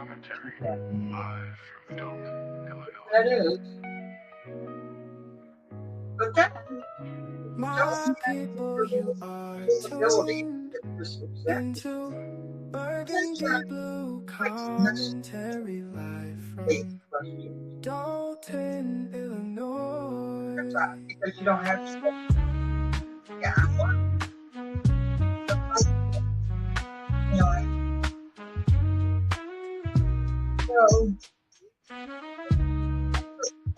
Commentary, live from Dolton, Illinois. That is. But that My people, you are tuned into Burgundy Blue Commentary live from Dolton, Illinois. because you don't have to say, yeah, you know, so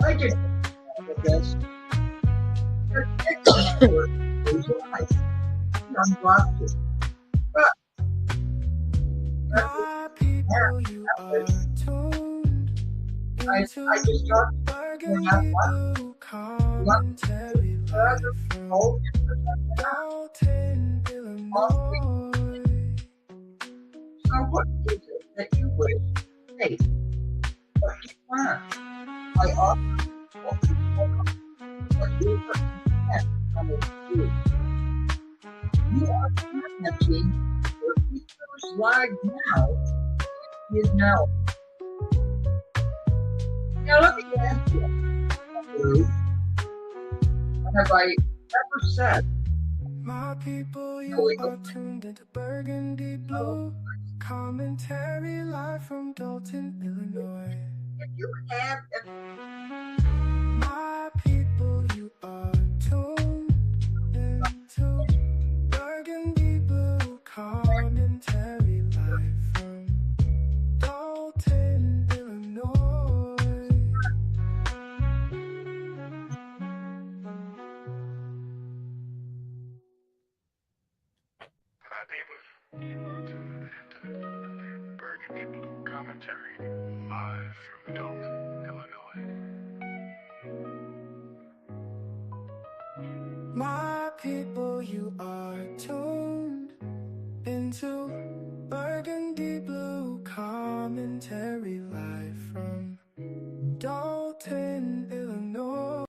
I just guess I'm blocked it. But My people, you are tuned into I just talked Burgundy Blue Commentary live from Dolton, Illinois. So what is it that you wish? Hey, what do you want? I offer what you want. What you want. You are commenting your future's live now is now. Now let me ask you, have I ever said My people, you are tuned into Burgundy Blue Commentary live from Dolton, Illinois. if you have My people, you are tuned into Burgundy Blue Commentary live from Dolton, Illinois. My people, you are tuned into Burgundy Blue Commentary, live from Dolton, Illinois. My people, you are tuned into Burgundy Blue Commentary live from Dolton, Illinois.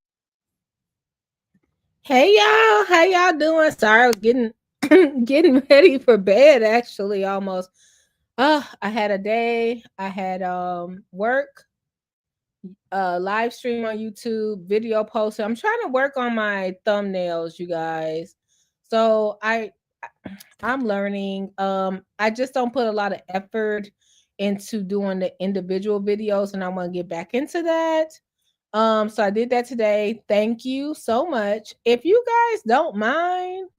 Hey y'all, how y'all doing? Sorry, I was getting ready for bed actually almost. I had a day. I had work, live stream on YouTube, video posting. I'm trying to work on my thumbnails, you guys. So I'm learning. I just don't put a lot of effort into doing the individual videos, and I want to get back into that. So I did that today. Thank you so much. If you guys don't mind,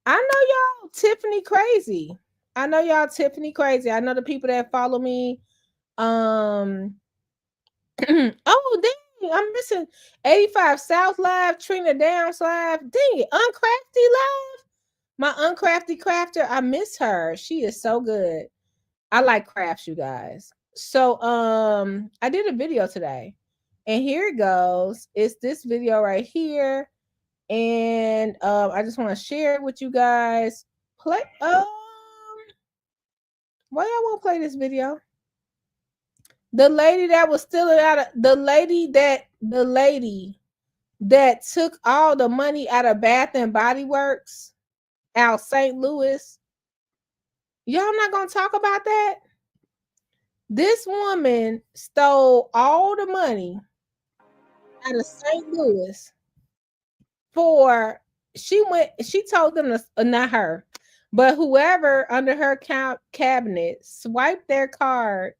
I know y'all Tiffany crazy. I know y'all Tiffany crazy. I know the people that follow me. Oh dang, I'm missing 85 South Live, Trina Downs Live. Dang it, Uncrafty Live. My Uncrafty Crafter, I miss her. She is so good. I like crafts, you guys. So I did a video today. And here it goes. It's this video right here. And I just want to share it with you guys. Play why y'all won't play this video? The lady that was stealing out of the lady that took all the money out of Bath and Body Works out St. Louis. Y'all not gonna talk about that? This woman stole all the money out of St. Louis she told them to, not her, but whoever under her cabinet swiped their card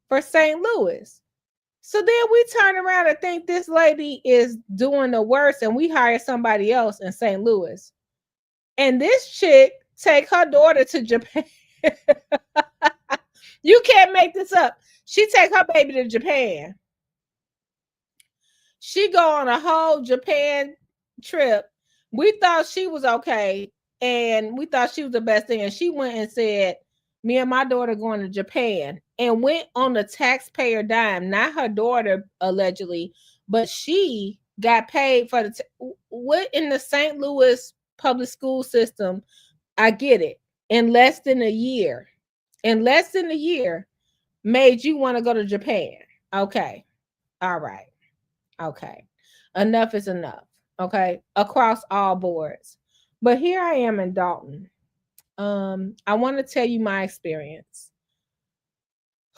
for St. Louis. So then we turn around and think this lady is doing the worst, and we hire somebody else in St. Louis. And this chick take her daughter to Japan. You can't make this up. She take her baby to Japan. She go on a whole Japan trip. We thought she was okay, and we thought she was the best thing. And she went and said, me and my daughter going to Japan, and went on the taxpayer dime. Not her daughter, allegedly, but she got paid for what in the St. Louis public school system. I get it. In less than a year made you want to go to Japan. Okay. All right. Okay. Enough is enough. Okay. Across all boards. But here I am in Dolton. I want to tell you my experience.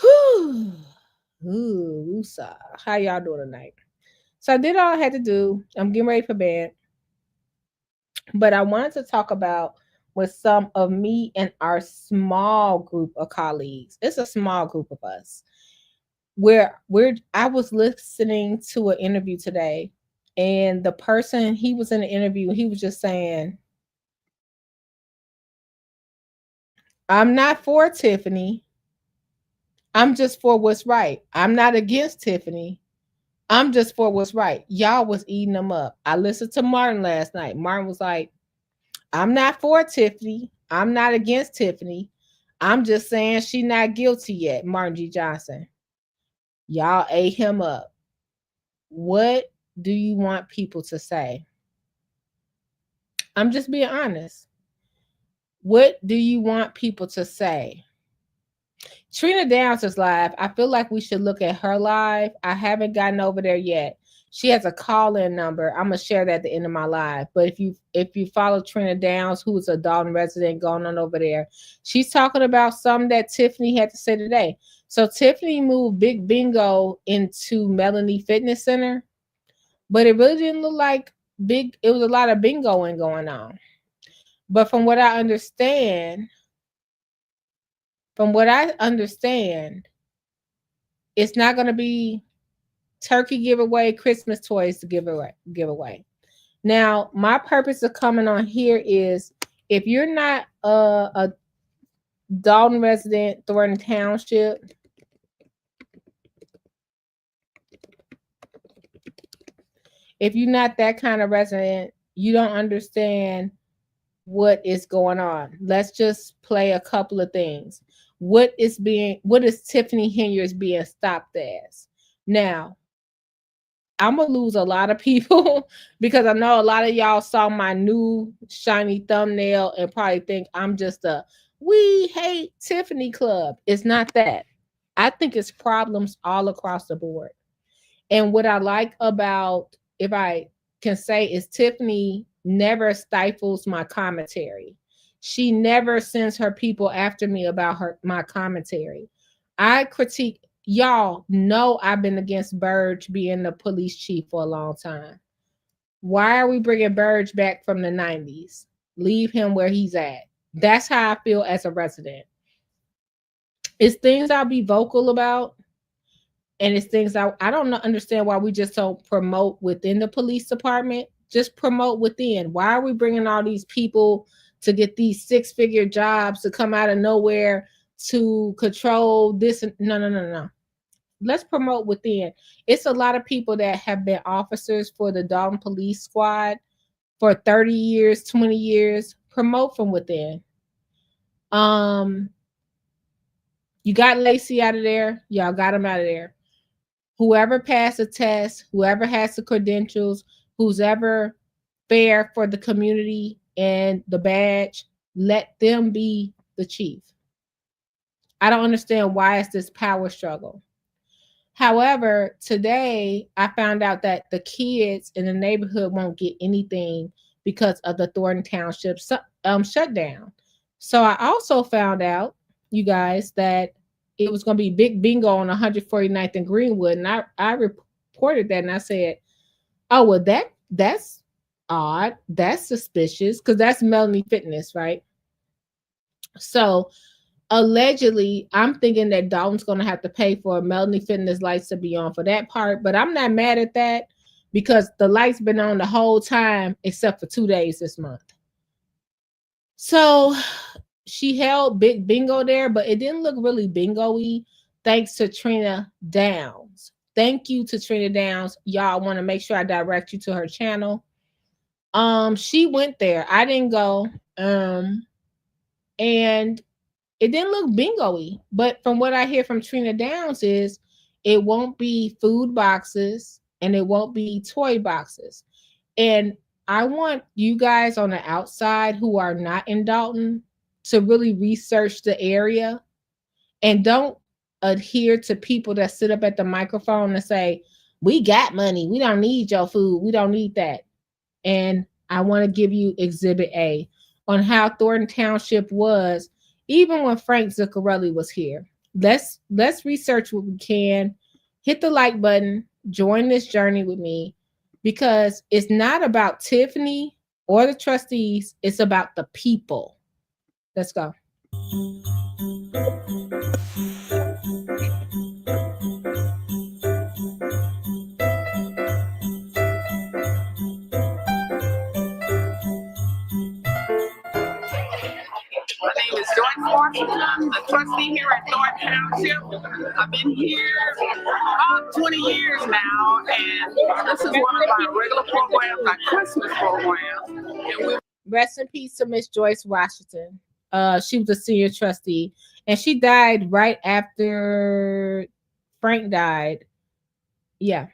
Whew. Ooh, woosah. How y'all doing tonight? So I did all I had to do. I'm getting ready for bed. But I wanted to talk about with some of me and our small group of colleagues. It's a small group of us. Where I was listening to an interview today, and the person, he was in the interview, he was just saying, I'm not for Tiffany. I'm just for what's right. I'm not against Tiffany. I'm just for what's right. Y'all was eating them up. I listened to Martin last night. Martin was like, I'm not for Tiffany. I'm not against Tiffany. I'm just saying she not guilty yet. Martin G. Johnson. Y'all ate him up. What do you want people to say? I'm just being honest. What do you want people to say? Trina Downs is live. I feel like we should look at her live. I haven't gotten over there yet. She has a call-in number. I'm gonna share that at the end of my live. But if you follow Trina Downs, who is a Dolton resident, going on over there, she's talking about something that Tiffany had to say today. So Tiffany moved Big Bingo into Melanie Fitness Center, but it really didn't look like big. It was a lot of bingoing going on. But from what I understand, it's not going to be turkey giveaway, Christmas toys to give away. Now, my purpose of coming on here is, if you're not a Dolton resident, Thornton Township, if you're not that kind of resident, you don't understand what is going on. Let's just play a couple of things. What is Tiffany Henyers being stopped as? Now, I'm gonna lose a lot of people because I know a lot of y'all saw my new shiny thumbnail and probably think I'm just a we hate Tiffany club. It's not that. I think it's problems all across the board. And what I like about, if I can say, is Tiffany never stifles my commentary. She never sends her people after me about my commentary. I critique. Y'all know I've been against Burge being the police chief for a long time. Why are we bringing Burge back from the 90s? Leave him where he's at. That's how I feel as a resident. It's things I'll be vocal about, and it's things I don't understand why we just don't promote within the police department. Just promote within. Why are we bringing all these people to get these 6-figure jobs to come out of nowhere to control this? No. Let's promote within. It's a lot of people that have been officers for the Dolton Police Squad for 30 years, 20 years. Promote from within. You got Lacey out of there. Y'all got him out of there. Whoever passed a test, whoever has the credentials, who's ever fair for the community and the badge, let them be the chief. I don't understand why it's this power struggle. However, today I found out that the kids in the neighborhood won't get anything because of the Thornton Township shutdown. So I also found out, you guys, that it was going to be big bingo on 149th and Greenwood, and I reported that, and I said, "Oh, well, that's odd. That's suspicious, because that's Melanie Fitness, right?" So allegedly, I'm thinking that Dalton's going to have to pay for Melanie Fitness lights to be on for that part, but I'm not mad at that because the lights been on the whole time except for 2 days this month. So she held big bingo there, but it didn't look really bingo-y, thanks to Trina Downs. Thank you to Trina Downs. Y'all want to make sure I direct you to her channel. She went there. I didn't go. And it didn't look bingo-y, but from what I hear from Trina Downs is it won't be food boxes and it won't be toy boxes. And I want you guys on the outside who are not in Dolton to really research the area and don't adhere to people that sit up at the microphone and say, we got money. We don't need your food. We don't need that. And I want to give you Exhibit A on how Thornton Township was even when Frank Zuccarelli was here. Let's research what we can. hit the like button, join this journey with me, because it's not about Tiffany or the trustees, it's about the people. Let's go. My name is Joyce Washington, the trustee here at Thornton Township. I've been here about 20 years now, and this is one of our regular programs, our Christmas program. And we Rest in peace to Miss Joyce Washington. She was a senior trustee, and she died right after Frank died. Yeah,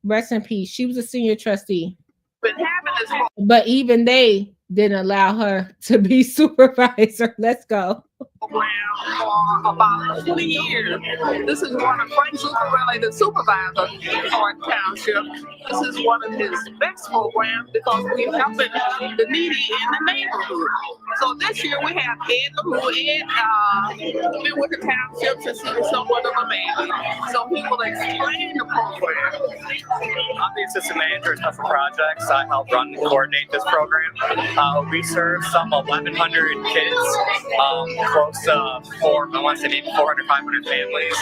rest in peace. She was a senior trustee, been having this but even they didn't allow her to be supervisor. Let's go. program for about 20 years. This is one of Frank Zuccarelli, the supervisor in Thornton Township. This is one of his best programs because we're helping the needy in the neighborhood. So this year we have Ed LaRue. Ed been with the township since he was somewhat of a baby. So he will explain the program. I'm the assistant manager at Tough Projects. I help run and coordinate this program. We serve some 1,100 kids, close to 400, 500 families.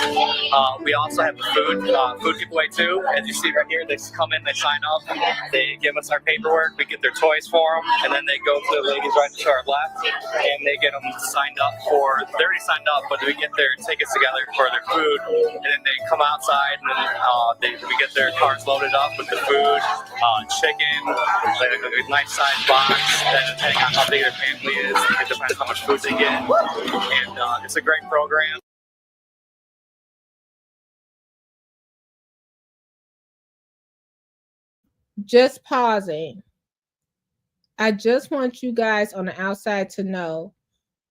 We also have the food giveaway too. As you see right here, they come in, they sign up, they give us our paperwork, we get their toys for them, and then they go to the ladies right to our left, and they get them signed up for, they're already signed up, but we get their tickets together for their food, and then they come outside, and then we get their cars loaded up with the food, chicken, like a nice size box, and depending on how big their family is, it depends how much food they get, and it's a great program. Just pausing. I just want you guys on the outside to know,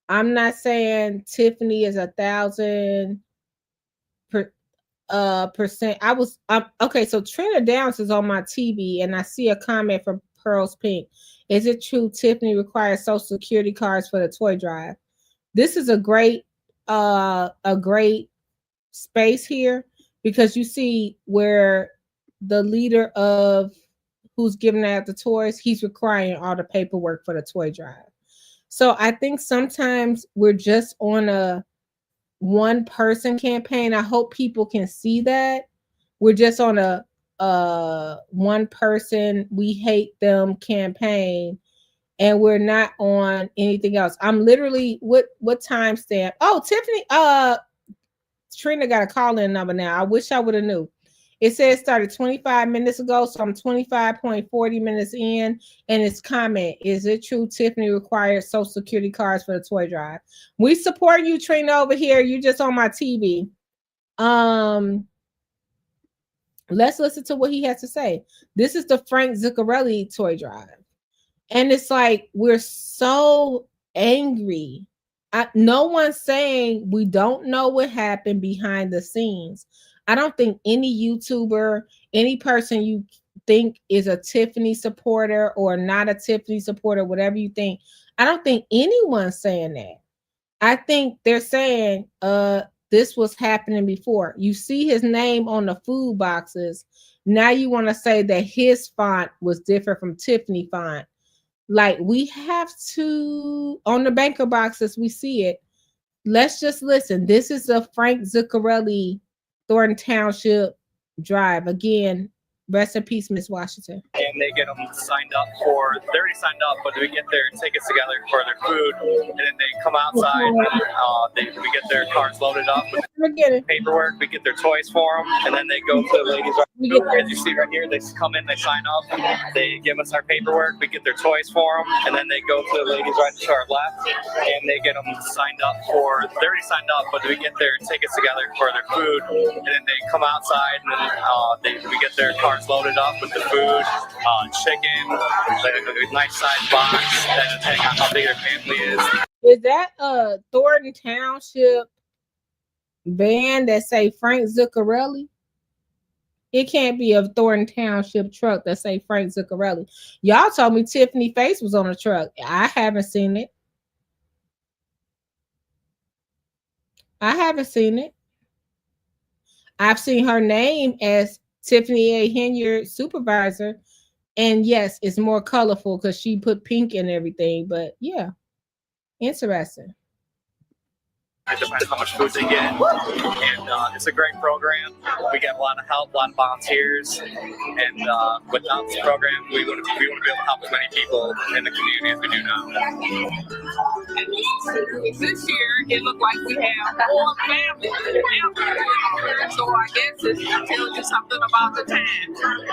I'm not saying Tiffany is 1,000% percent. Okay, so Trina Downs is on my TV, and I see a comment from Pearls Pink. Is it true Tiffany requires social security cards for the toy drive? This is a great space here, because you see where the leader of who's giving out the toys, he's requiring all the paperwork for the toy drive. So I think sometimes we're just on a one person campaign. I hope people can see that we're just on a one person, we hate them campaign, and we're not on anything else. I'm literally, what timestamp? Oh, Tiffany, Trina got a call-in number now. I wish I would have knew. It says started 25 minutes ago, so I'm 25.40 minutes in, and it's comment. Is it true Tiffany requires social security cards for the toy drive? We support you, Trina, over here. You just on my TV. Let's listen to what he has to say. This is the Frank Zuccarelli toy drive. And it's like, we're so angry. No one's saying we don't know what happened behind the scenes. I don't think any YouTuber, any person you think is a Tiffany supporter or not a Tiffany supporter, whatever you think, I don't think anyone's saying that. I think they're saying this was happening before. You see his name on the food boxes. Now you want to say that his font was different from Tiffany font. Like, we have to, on the banker boxes, we see it. Let's just listen. This is a Frank Zuccarelli Thornton Township drive. Again, rest in peace, Miss Washington. And they get them signed up for, they're already signed up, but we get their tickets together for their food, and then they come outside, and we get their cars loaded up with paperwork, we get their toys for them, and then they go to the ladies right, as you see right here, they come in, they sign up, they give us our paperwork, we get their toys for them, and then they go to the ladies right to our left, and they get them signed up for, they're already signed up, but we get their tickets together for their food, and then they come outside, and we get their cars loaded up with the food, chicken, like a nice size box, and depending on how big their family is. Is that a Thornton Township van that say Frank Zuccarelli? It can't be a Thornton Township truck that say Frank Zuccarelli. Y'all told me Tiffany face was on the truck. I haven't seen it. I I've seen her name as Tiffany A. Henyard supervisor. And yes, it's more colorful because she put pink in everything. But yeah, interesting. It depends how much food they get, and it's a great program. We get a lot of help, a lot of volunteers, and without this program, we wouldn't be able to help as many people in the community as we do now. This year, it looked like we have 4 families. So I guess it tells you something about the time.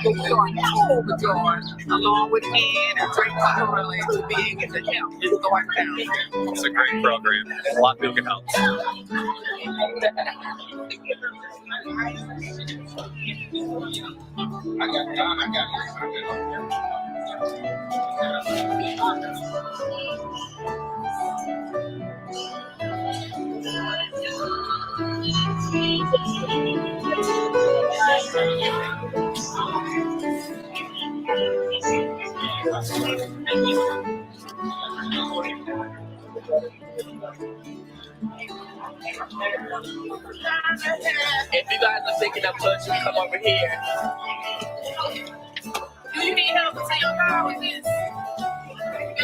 But we are overjoyed, along with Ken and Drake Culturally, to being in the help in Thornton County. It's a great program. A lot of people can help. If you guys are thinking of pushing, come over here. Do you need help to your car with this? I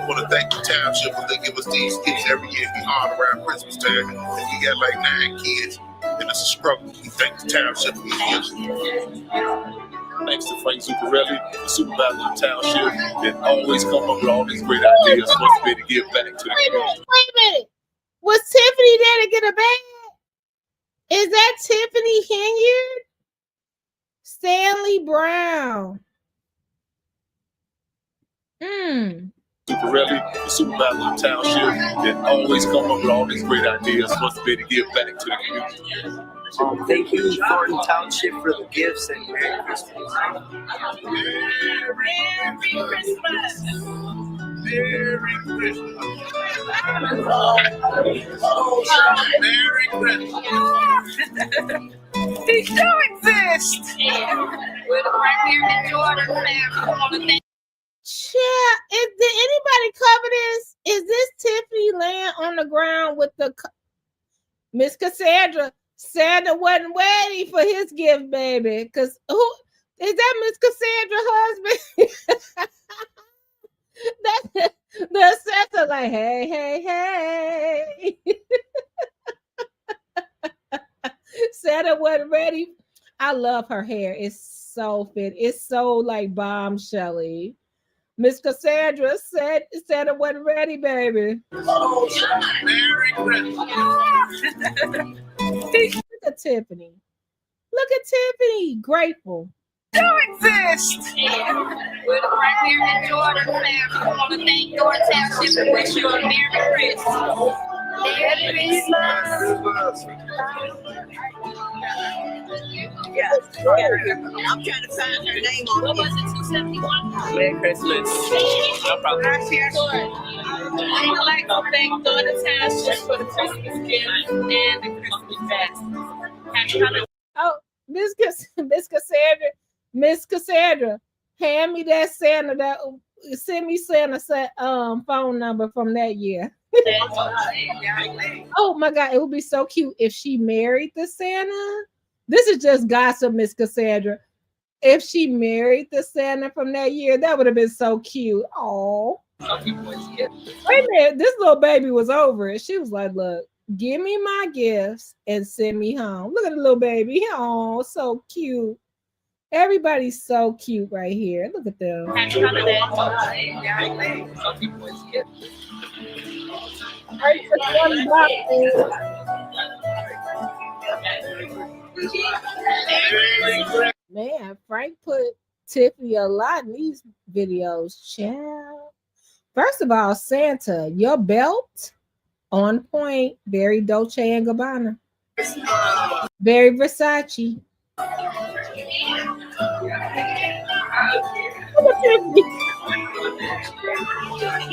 want to thank the township for they give us these kids every year. We honor around Christmas time. And we got like 9 kids, and it's a struggle. We thank the township for these gifts. Thanks to Frank Zuccarelli, the supervisor of the township, that always come up with all these great ideas for us to be able to give back to the community. Wait a minute. Was Tiffany there to get a bag? Is that Tiffany Henyard? Stanley Brown. Zuccarelli, the supervisor of the township, that always come up with all these great ideas for us to be able to give back to the community. Thank you, Thornton Township, for the gifts, and Merry Christmas. Merry Christmas. Merry Christmas. Merry Christmas. He still exists. We're right here in Jordan, family. Did anybody cover this? Is this Tiffany laying on the ground with the Miss Cassandra? Santa wasn't ready for his gift, baby. Because who is that? Miss Cassandra husband? the Santa like, hey. Santa wasn't ready. I love her hair. It's so fit. It's so like bombshelly. Miss Cassandra said Santa wasn't ready, baby. Merry Christmas. Look at Tiffany. Look at Tiffany. Grateful. Still exist. We're right here in Jordan, family. I want to thank your township and wish you a Merry Christmas. Merry Christmas. Yes. I'm trying to find her name on What was it, 271? Merry Christmas. No problem. I would like to thank Thornton Township for the Christmas gift and the Christmas basket. Oh, Miss Cassandra, hand me that Santa. Send me Santa's phone number from that year. Oh my God, it would be so cute if she married the Santa. This is just gossip, Miss Cassandra. If she married the Santa from that year, that would have been so cute. Oh, wait a minute, this little baby was over it. She was like, "Look, give me my gifts and send me home." Look at the little baby. Oh, so cute. Everybody's so cute right here. Look at them. Man, Frank put Tiffany a lot in these videos, child. First of all, Santa, your belt on point, very Dolce and Gabbana, very Versace.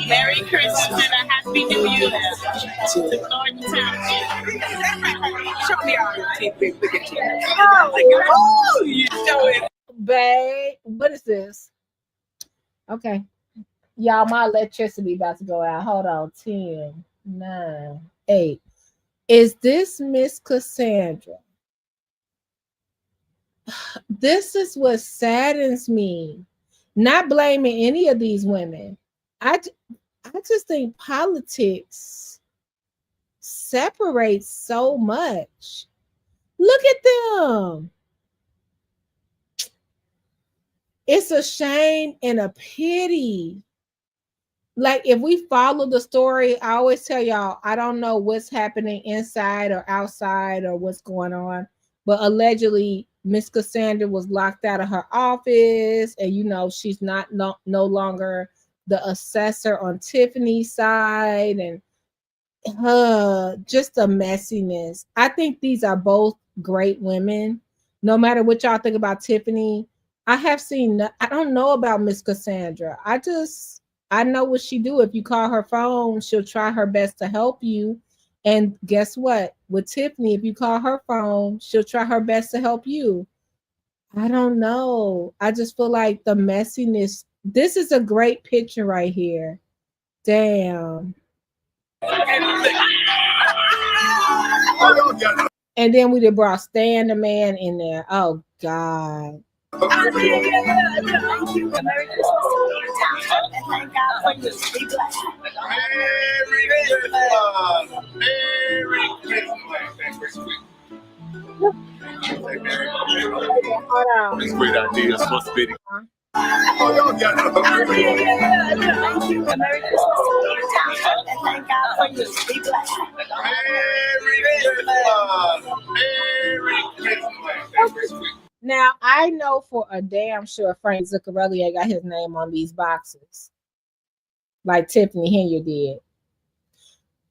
Merry Christmas and a Happy New Year to Thornton Township. Show me all your teeth, big look at you. Oh, you show it. Babe, what is this? Okay. Y'all, my electricity about to go out. Hold on, 10, 9, 8. Is this Miss Cassandra? This is what saddens me. Not blaming any of these women. I just think politics separates so much. Look at them. It's a shame and a pity. Like, if we follow the story, I always tell y'all, I don't know what's happening inside or outside or what's going on, but allegedly Miss Cassandra was locked out of her office, and she's no longer the assessor on Tiffany's side, and just a messiness. I think these are both great women. No matter what y'all think about Tiffany, I don't know about Miss Cassandra. I know what she do. If you call her phone, she'll try her best to help you. And guess what? With Tiffany, if you call her phone, she'll try her best to help you. I don't know. I just feel like the messiness. This is a great picture right here. Damn. And then we done brought Stan the Man in there. Oh, God. Merry Christmas to you, Merry Christmas. Be blessed. Hold on. These great ideas must be. Merry Christmas to you, and thank God for you. Be blessed. Now, I know for a damn sure Frank Zuccarelli ain't got his name on these boxes like Tiffany Henry did.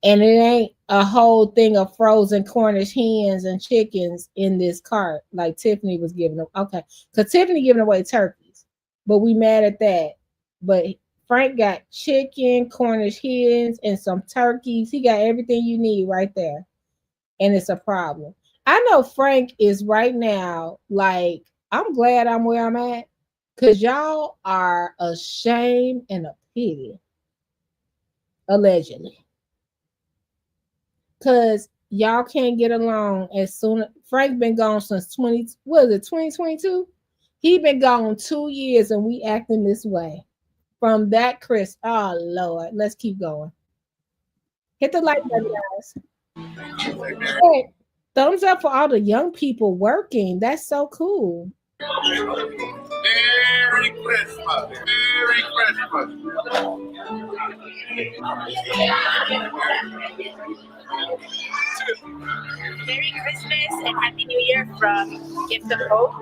And it ain't a whole thing of frozen Cornish hens and chickens in this cart like Tiffany was giving them. Okay, because Tiffany giving away turkeys, but we mad at that. But Frank got chicken, Cornish hens, and some turkeys. He got everything you need right there. And it's a problem. I know Frank is right now like, I'm glad I'm where I'm at, because y'all are a shame and a pity. Allegedly. Because y'all can't get along as soon. Frank been gone since 2022? He been gone 2 years and we acting this way. From that Chris. Oh, Lord. Let's keep going. Hit the like button, guys. Hey, thumbs up for all the young people working. That's so cool. Merry Christmas. Merry Christmas. Merry Christmas and Happy New Year from Gift of Hope.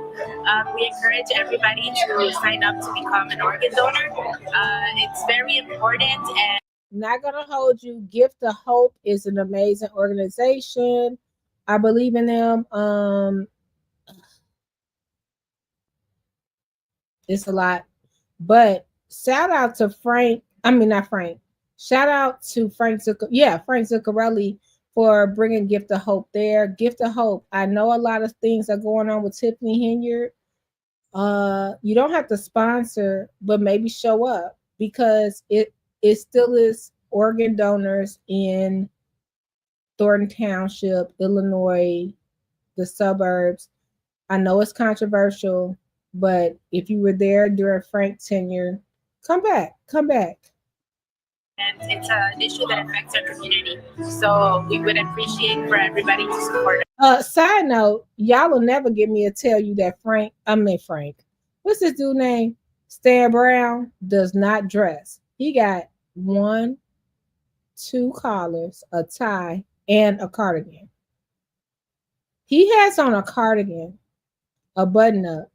We encourage everybody to sign up to become an organ donor. It's very important. And not gonna hold you. Gift of Hope is an amazing organization. I believe in them. It's a lot, but shout out to Frank. I mean, not Frank. Shout out to Frank Zuccarelli for bringing Gift of Hope there. Gift of Hope. I know a lot of things are going on with Tiffany Henyard. You don't have to sponsor, but maybe show up, because it still is organ donors in Thornton Township, Illinois, the suburbs. I know it's controversial, but if you were there during Frank's tenure, come back. And it's an issue that affects our community. So we would appreciate for everybody to support it. Side note, y'all will never get me to tell you that Frank, what's this dude name? Stan Brown does not dress. He got 1, 2 collars, a tie, and a cardigan. He has on a cardigan, a button-up,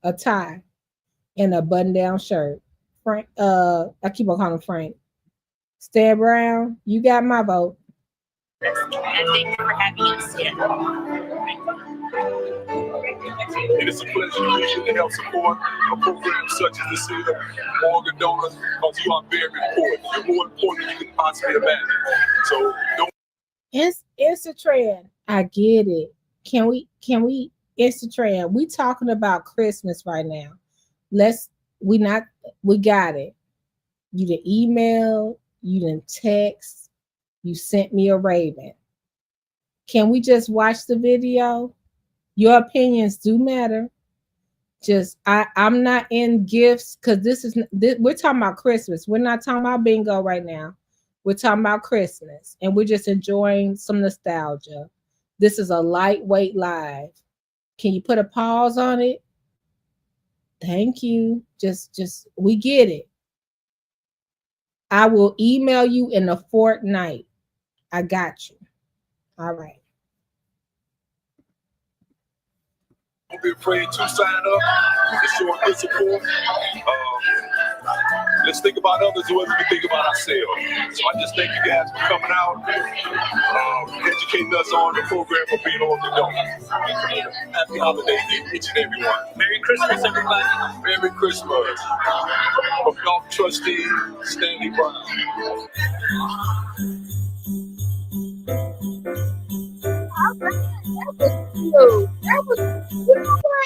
a tie, and a button-down shirt. Frank, I keep on calling him Frank. Stan Brown, you got my vote. And thank you for having us here. It is a pleasure to help support a program such as this here, organ donors, because you are very important. You're more important than you can possibly imagine. So don't. Instagram, I get it. Can we Instagram? We talking about Christmas right now. We got it. You the email, You didn't text. You sent me a raven. Can we just watch the video? Your opinions do matter. Just I'm not in gifts because we're talking about Christmas. We're not talking about bingo right now. We're talking about Christmas, and we're just enjoying some nostalgia. This is a lightweight live. Can you put a pause on it? Thank you. Just we get it. I will email you in a fortnight. I got you. All right. Don't be afraid to sign up. It's showing good support. Let's think about others as well as we think about ourselves. So I just thank you guys for coming out, educating us on the program of being organ donors. Happy holidays to each and every one. Merry Christmas, everybody. Merry Christmas. From Golf Trustee Stanley Brown.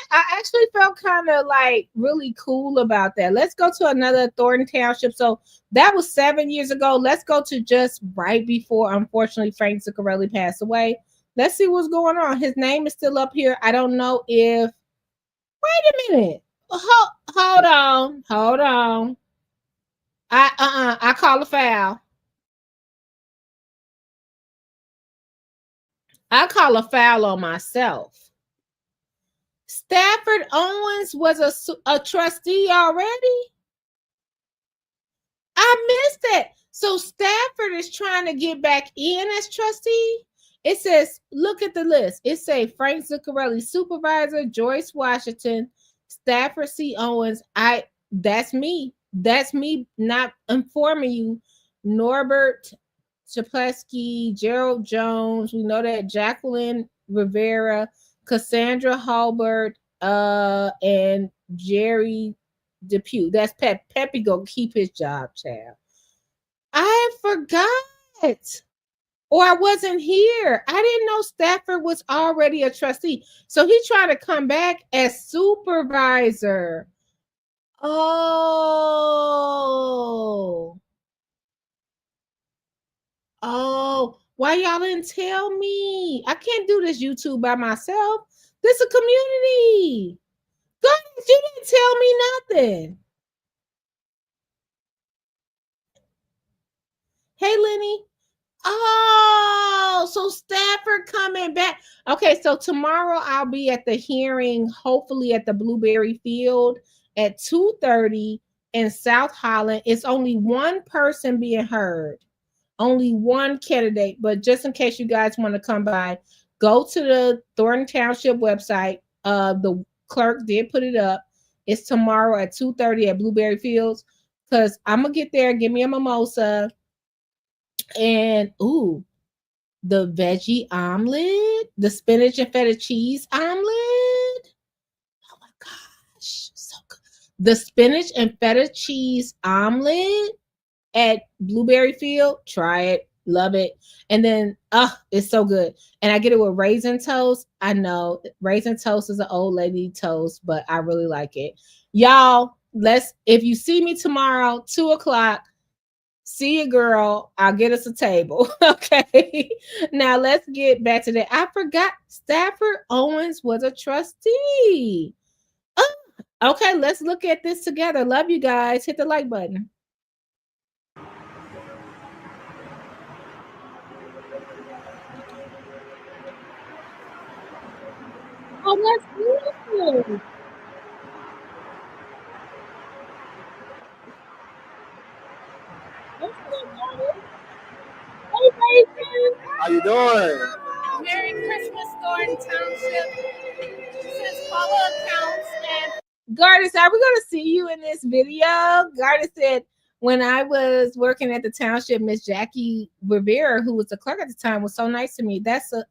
I actually felt kind of like really cool about that. Let's go to another Thornton Township. So that was 7 years ago. Let's go to just right before, unfortunately, Frank Zuccarelli passed away. Let's see what's going on. His name is still up here. I don't know if. Wait a minute. Hold on. I call a foul. I call a foul on myself. Stafford Owens was a trustee already? I missed it. So Stafford is trying to get back in as trustee? It says, look at the list. It says Frank Zuccarelli, supervisor, Joyce Washington, Stafford C. Owens. That's me. That's me not informing you. Norbert Chaplesky, Gerald Jones. We know that Jacqueline Rivera, Cassandra Halbert, and Jerry Depew. That's Peppy gonna keep his job, child. I forgot. Or I wasn't here. I didn't know Stafford was already a trustee. So he tried to come back as supervisor. Oh, why y'all didn't tell me? I can't do this YouTube by myself. This is a community. God, you didn't tell me nothing. Hey, Lenny. Oh, so Stafford coming back. Okay, so tomorrow I'll be at the hearing, hopefully at the Blueberry Field at 2:30 in South Holland. It's only one person being heard. Only one candidate, but just in case you guys want to come by, go to the Thornton Township website. The clerk did put it up. It's tomorrow at 2:30 at Blueberry Fields because I'm going to get there, give me a mimosa, and the veggie omelet, the spinach and feta cheese omelet. Oh my gosh, so good. The spinach and feta cheese omelet at Blueberry Field, try it, love it. And then it's so good. And I get it with raisin toast. I know raisin toast is an old lady toast, but I really like it. Y'all, if you see me tomorrow, 2:00, see you, girl. I'll get us a table. Okay. Now let's get back to that. I forgot Stafford Owens was a trustee. Okay, let's look at this together. Love you guys. Hit the like button. Oh, that's beautiful. Hey, Rachel. How you doing? Merry Christmas, Thornton Township. This is follow accounts and Garda said, "Are we gonna see you in this video?" Garda said, "When I was working at the township, Miss Jackie Rivera, who was the clerk at the time, was so nice to me.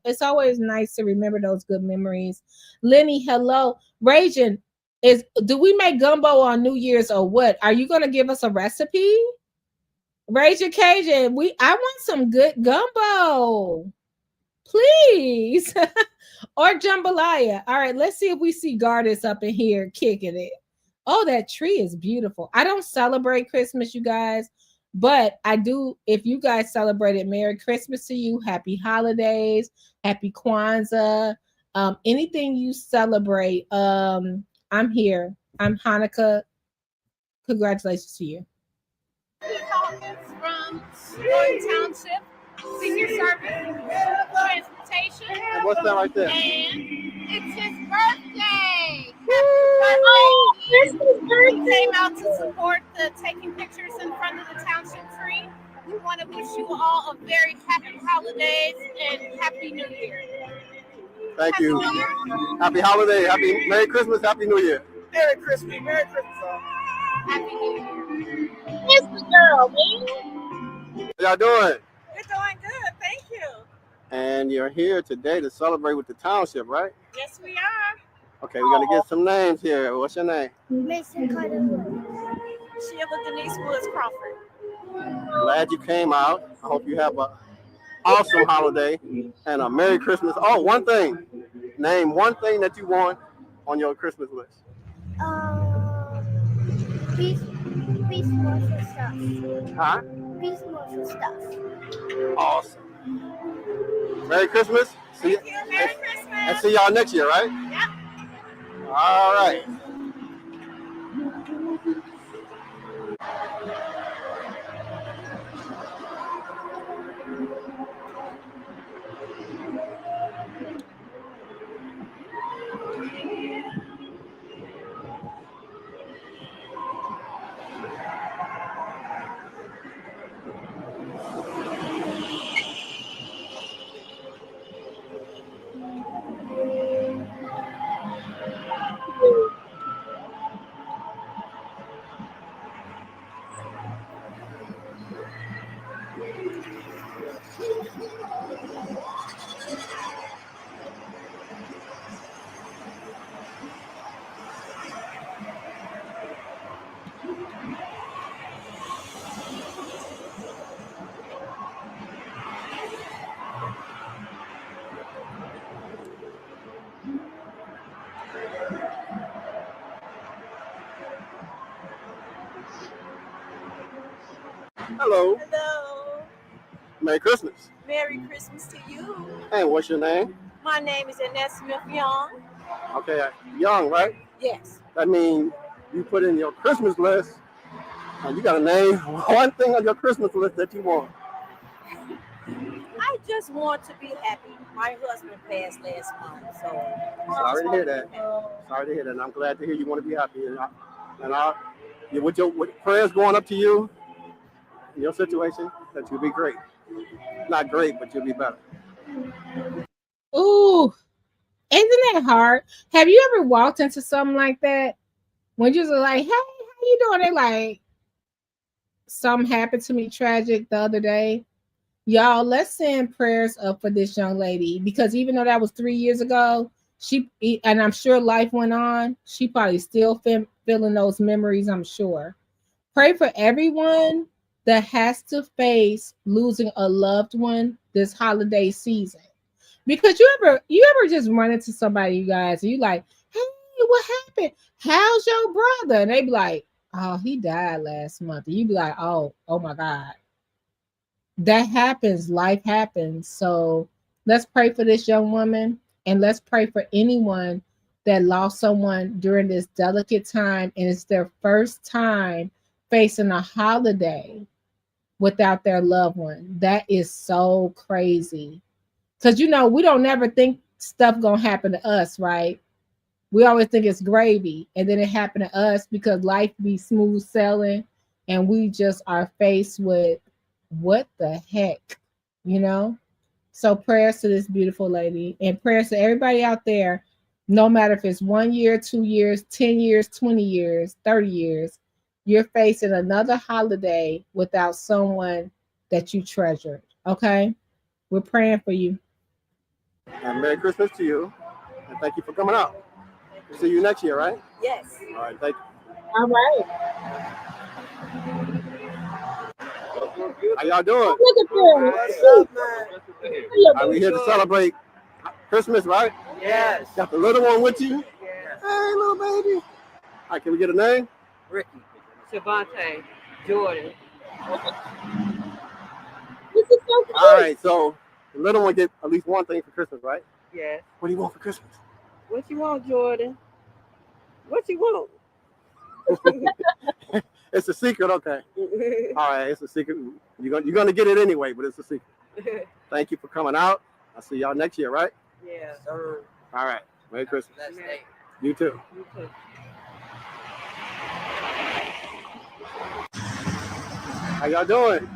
It's always nice to remember those good memories." Lenny, hello. Rajan, do we make gumbo on New Year's or what? Are you gonna give us a recipe? Rajan Cajun, I want some good gumbo, please. Or jambalaya. All right, let's see if we see Gardis up in here kicking it. Oh, that tree is beautiful. I don't celebrate Christmas, you guys, But I do, if you guys celebrated Merry Christmas to you, Happy Holidays, Happy Kwanzaa, anything you celebrate, I'm here. I'm Hanukkah. Congratulations to you. Hawkins from Dolton Township, Senior Service Transportation. And what's that right there? And it's his birthday. He came out to support the taking pictures in front of the township tree. We want to wish you all a very happy holidays and happy New Year. Thank you. Happy holiday, happy Merry Christmas, Happy New Year. Merry Christmas, Merry Christmas. Happy New Year. It's the girl, man. How y'all doing? We're doing good, thank you. And you're here today to celebrate with the township, right? Yes, we are. Okay, we're gonna get some names here. What's your name? Mason Carter Woods. Sheila Denise Woods Crawford. Glad you came out. I hope you have an awesome holiday and a Merry Christmas. Oh, one thing. Name one thing that you want on your Christmas list. Peace, more for stuff. Huh? Peace, more for stuff. Awesome. Merry Christmas. Thank you. Merry Christmas. And see y'all next year, right? Yep. All right. Hello. Hello. Merry Christmas. Merry Christmas to you. And what's your name? My name is Annette Smith Young. Okay, Young, right? Yes. That means you put in your Christmas list and you got to name one thing on your Christmas list that you want. I just want to be happy. My husband passed last month, so. Sorry to hear that. Sorry to hear that. And I'm glad to hear you want to be happy. With prayers going up to you in your situation, that you'll be great. Not great, but you'll be better. Ooh, isn't that hard? Have you ever walked into something like that when you're like, hey, how you doing? They're like, something happened to me tragic the other day. Y'all, let's send prayers up for this young lady, because even though that was 3 years ago, and I'm sure life went on, she probably still feeling those memories, I'm sure. Pray for everyone that has to face losing a loved one this holiday season. Because you ever just run into somebody, you guys, and you like, hey, what happened? How's your brother? And they be like, oh, he died last month. And you be like, oh my God. That happens. Life happens. So let's pray for this young woman, and let's pray for anyone that lost someone during this delicate time, and it's their first time facing a holiday without their loved one. That is so crazy. Because, we don't never think stuff gonna happen to us, right? We always think it's gravy, and then it happened to us because life be smooth sailing, and we just are faced with what the heck, So prayers to this beautiful lady, and prayers to everybody out there, no matter if it's 1 year, 2 years, 10 years, 20 years, 30 years, you're facing another holiday without someone that you treasured, okay? We're praying for you. And Merry Christmas to you, and thank you for coming out. We'll see you next year, right? Yes. All right, thank you. All right. How y'all doing? Look at this. What's up, man? Are we here to celebrate Christmas, right? Yes. Got the little one with you? Yes. Hey, little baby. All right, can we get a name? Ricky. Shavante, Jordan, This is so cute. All right, so the little one get at least one thing for Christmas, right? Yes. What do you want for Christmas? What you want, Jordan? What you want? It's a secret, okay. All right, it's a secret. You're gonna get it anyway, but it's a secret. Thank you for coming out. I'll see y'all next year, right? Yeah. All right. Merry Christmas. That's nice. You too. You too. How y'all doing?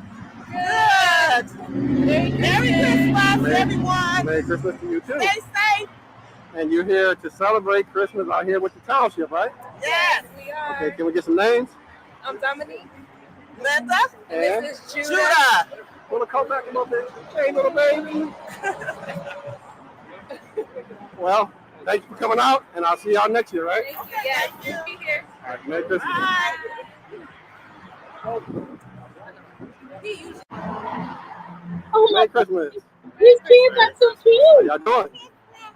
Good. Merry Christmas, everyone. Merry Christmas to you too. Stay safe. And you're here to celebrate Christmas out here with the township, right? Yes, we are. Okay, can we get some names? I'm Dominique. Netta. And this is Judah. Want to come back a little bit? Hey, little baby. Well, thank you for coming out, and I'll see y'all next year, right? Thank you. Yes, you'll be here. All right, Merry Christmas. Bye. Merry Christmas. These kids are so How cute. y'all doing?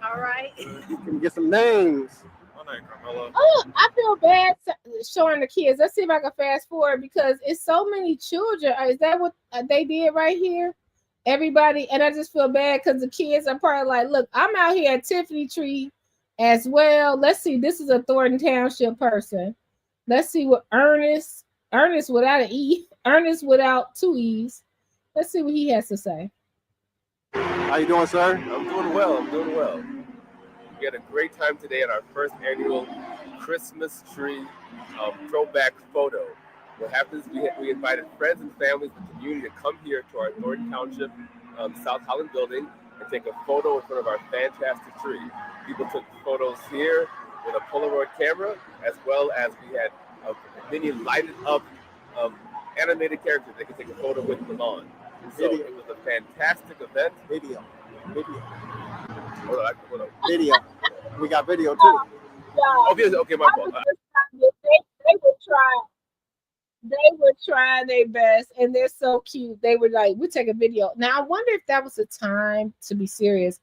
All right. Can we get some names? Oh, I feel bad showing the kids. Let's see if I can fast forward because it's so many children. Is that what they did right here? Everybody, and I just feel bad because the kids are probably like, look, I'm out here at Tiffany Tree as well. Let's see. This is a Thornton Township person. Let's see what Ernest without an E, Ernest without two E's. Let's see what he has to say. How you doing, sir? I'm doing well. We had a great time today at our first annual Christmas tree throwback photo. What happens, we invited friends and families in the community to come here to our Thornton Township South Holland building and take a photo in front of our fantastic tree. People took photos here with a Polaroid camera, as well as we had a mini lighted up animated character they could take a photo with the lawn. So it was a fantastic event. Video. Hold on. Video. We got video too. Okay, my fault. They were trying their best, and they're so cute. They were like, "We take a video." Now I wonder if that was the time to be serious.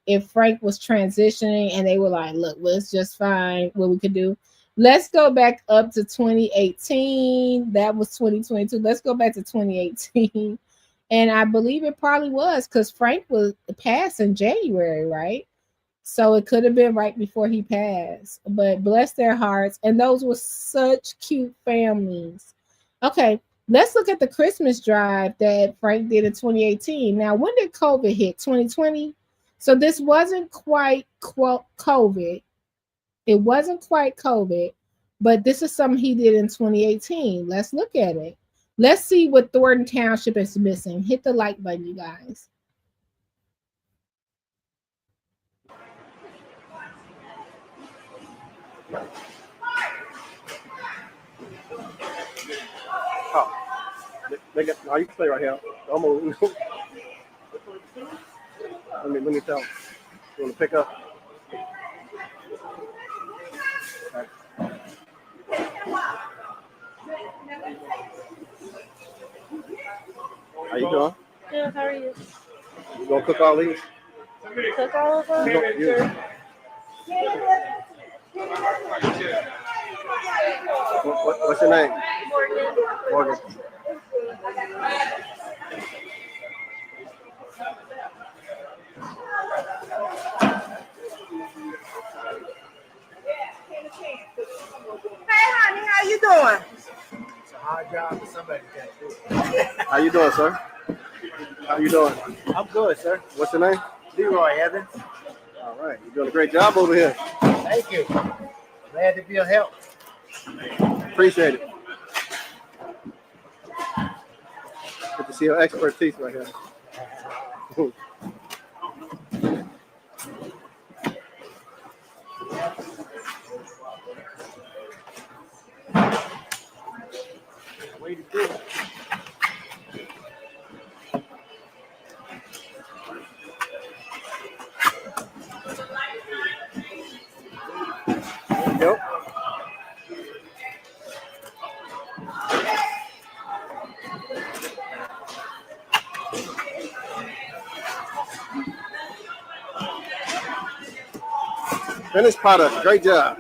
If Frank was transitioning, and they were like, "Look, well, it's just fine. What we could do." Let's go back up to 2018. That was 2022. Let's go back to 2018. And I believe it probably was because Frank was passed in January, right? So it could have been right before he passed. But bless their hearts. And those were such cute families. Okay, let's look at the Christmas drive that Frank did in 2018. Now, when did COVID hit? 2020? So this wasn't quite COVID. It wasn't quite COVID, but this is something he did in 2018. Let's look at it. Let's see what Thornton Township is missing. Hit the like button, you guys. Oh, they got. Oh, you can stay right here. I'm gonna. let me tell them. You want to pick up? How you doing? Good, how are you? You gonna cook all these? Cook all of them? What's your name? Morgan. Hey, honey, how you doing? It's a hard job for somebody to do. How you doing, sir? How you doing? I'm good, sir. What's your name? Leroy Evans. All right, you're doing a great job over here. Thank you. Glad to be of help. Appreciate it. Good to see your expertise right here. Way to do it. There you go. Finished product. Great job.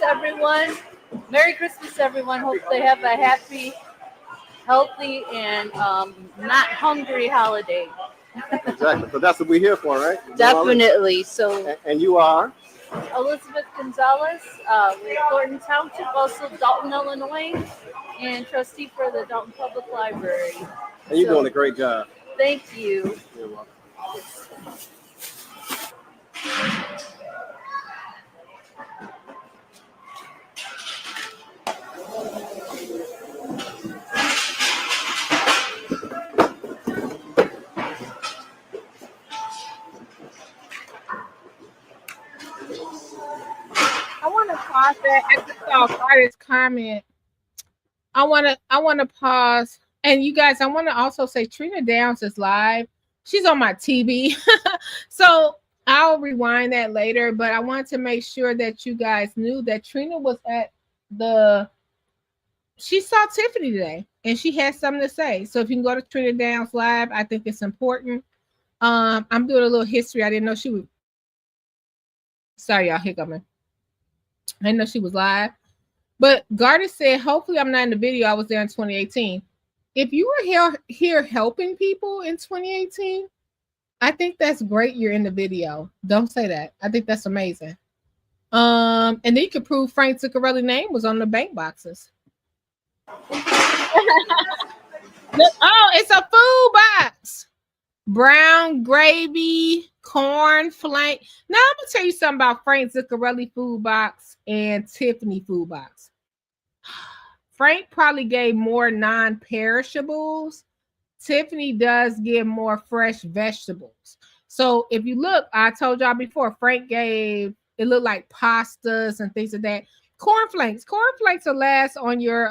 Everyone, everyone. Merry Christmas, everyone. Hope they have a happy, healthy, and not hungry holiday. Exactly. So that's what we're here for, right? Definitely. So. And you are? Elizabeth Gonzalez with Thornton Township, also Dolton, Illinois, and trustee for the Dolton Public Library. And you're doing a great job. Thank you. You're welcome. I want to pause that. I just saw Carter's comment. I want to pause. And you guys, I want to also say Trina Downs is live. She's on my TV. So I'll rewind that later. But I want to make sure that you guys knew that Trina was at she saw Tiffany today and she had something to say. So if you can go to Trina Downs live, I think it's important. I'm doing a little history. I didn't know she was. Sorry, y'all, hiccuping. I didn't know she was live. But Garda said, hopefully I'm not in the video. I was there in 2018. If you were here helping people in 2018, I think that's great you're in the video. Don't say that. I think that's amazing. And then you could prove Frank Zuccarelli's name was on the bank boxes. Oh, it's a food box. Brown gravy, corn flake. Now I'm gonna tell you something about Frank Zuccarelli food box and Tiffany food box. Frank probably gave more non-perishables. Tiffany does give more fresh vegetables. So if you look, I told y'all before, Frank gave, it looked like pastas and things like that. Cornflakes will last on your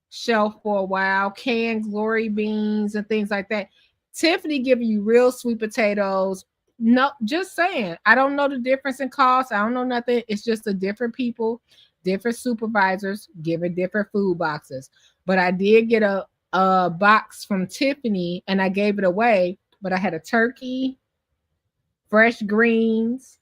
shelf for a while. Canned glory beans and things like that. Tiffany giving you real sweet potatoes. No, just saying. I don't know the difference in cost. I don't know nothing. It's just the different people, different supervisors giving different food boxes. But I did get a box from Tiffany and I gave it away. But I had a turkey, fresh greens.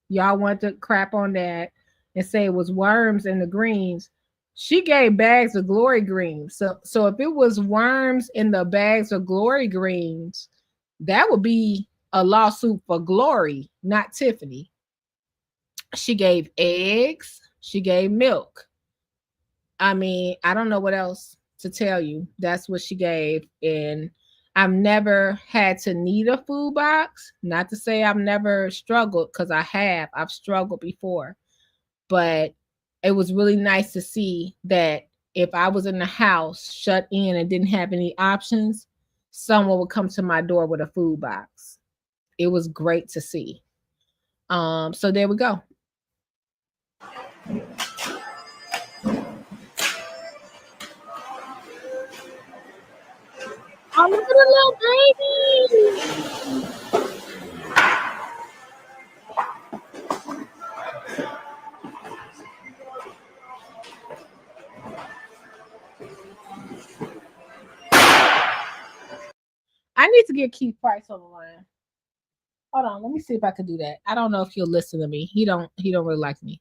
Y'all want to crap on that and say it was worms in the greens. She gave bags of glory greens. So if it was worms in the bags of glory greens, that would be a lawsuit for Glory, not Tiffany. She gave eggs. She gave milk. I mean, I don't know what else to tell you. That's what she gave. And I've never had to need a food box. Not to say I've never struggled, because I have. I've struggled before. But it was really nice to see that if I was in the house shut in and didn't have any options, someone would come to my door with a food box. It was great to see. So there we go. Oh, look at the little baby. I need to get Keith Price on the line. Hold on, let me see if I can do that. I don't know if he'll listen to me. He don't really like me.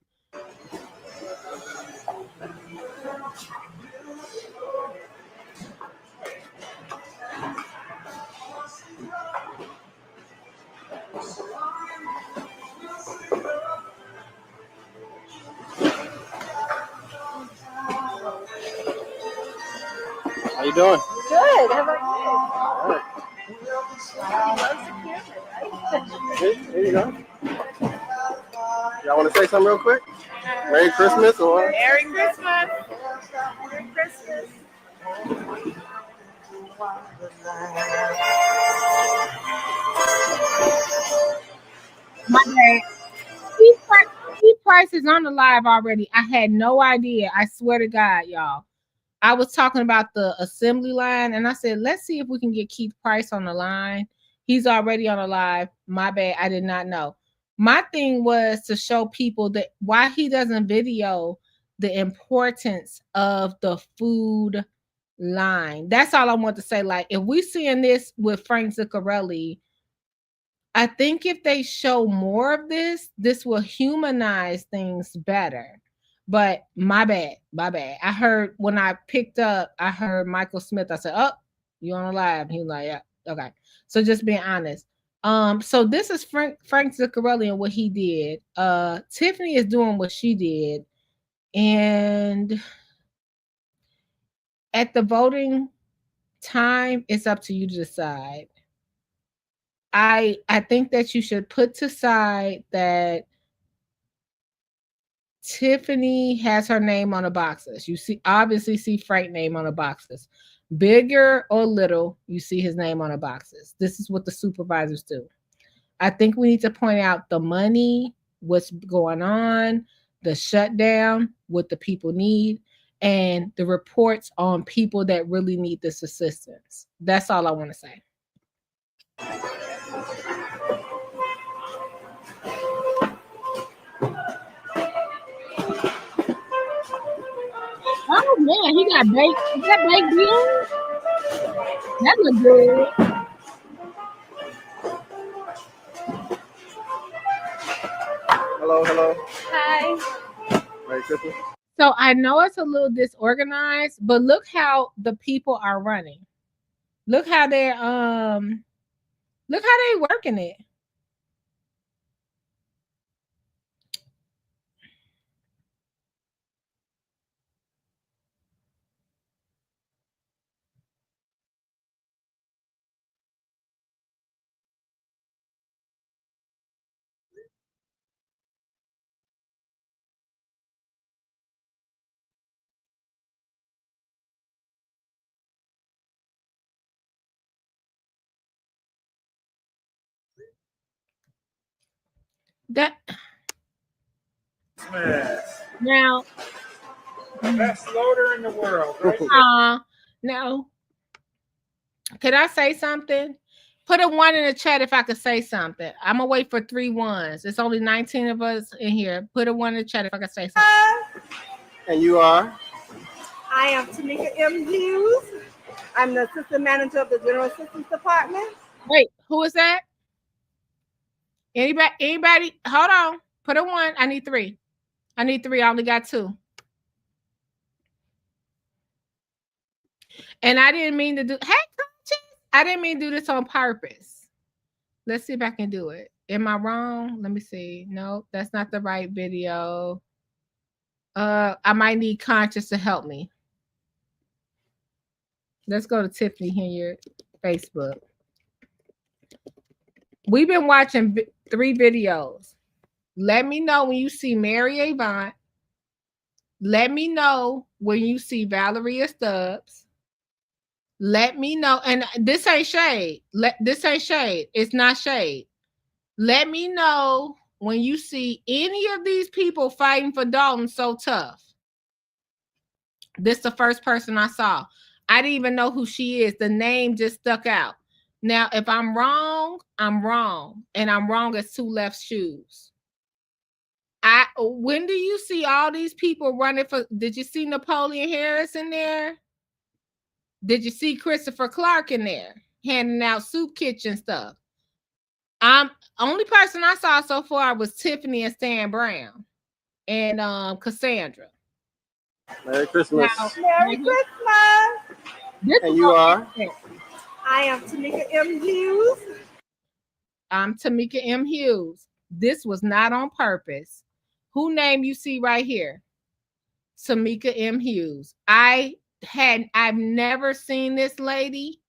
How you doing? Good. How about you? All right. Here you go. Y'all want to say something real quick? Merry Christmas or? Merry Christmas. Merry Christmas. My bad. Keith Price is on the live already. I had no idea. I swear to God, y'all. I was talking about the assembly line, and I said, let's see if we can get Keith Price on the line. He's already on the live. My bad. I did not know. My thing was to show people that why he doesn't video the importance of the food line. That's all I want to say. Like, if we seeing this with Frank Zuccarelli, I think if they show more of this, this will humanize things better. But my bad. I heard when I picked up, I heard Michael Smith. I said, "Oh, you on a live?" He was like, "Yeah, okay." So just being honest. So this is Frank Zuccarelli and what he did. Tiffany is doing what she did, and at the voting time, it's up to you to decide. I think that you should put to side that Tiffany has her name on the boxes. You obviously see Frank's name on the boxes. Bigger or little, you see his name on the boxes. This is what the supervisors do. I think we need to point out the money, what's going on, the shutdown, what the people need, and the reports on people that really need this assistance. That's all I want to say. Oh man, he got baked. Is that baked beans? That look good. Hello. Hi. Merry Christmas. So I know it's a little disorganized, but look how the people are running. Look how they're working it. That now Best loader in the world, right? now can I say something? Put a 1 in the chat if I could say something. I'm gonna wait for 3 ones. It's only 19 of us in here. Put a 1 in the chat if I could say something. And you are? I am Tamika M. Hughes. I'm the assistant manager of the General Assistance Department. Wait, who is that? Anybody? Hold on. Put a 1. I need 3. I only got 2. And I didn't mean to do. Hey, I didn't mean to do this on purpose. Let's see if I can do it. Am I wrong? Let me see. No, that's not the right video. I might need Conscious to help me. Let's go to Tiffany here, Facebook. We've been watching 3 videos. Let me know when you see Mary Avant. Let me know when you see Valeria Stubbs. Let me know. And this ain't shade. This ain't shade. It's not shade. Let me know when you see any of these people fighting for Dolton so tough. This is the first person I saw. I didn't even know who she is. The name just stuck out. Now, if I'm wrong, I'm wrong. And I'm wrong as 2 left shoes. When do you see all these people running for? Did you see Napoleon Harris in there? Did you see Christopher Clark in there handing out soup kitchen stuff? Only person I saw so far was Tiffany and Stan Brown and Cassandra. Merry Christmas. Merry Christmas. And you are? I am Tamika M. Hughes. I'm Tamika M. Hughes. This was not on purpose. Who name you see right here? Tamika M. Hughes. I've never seen this lady.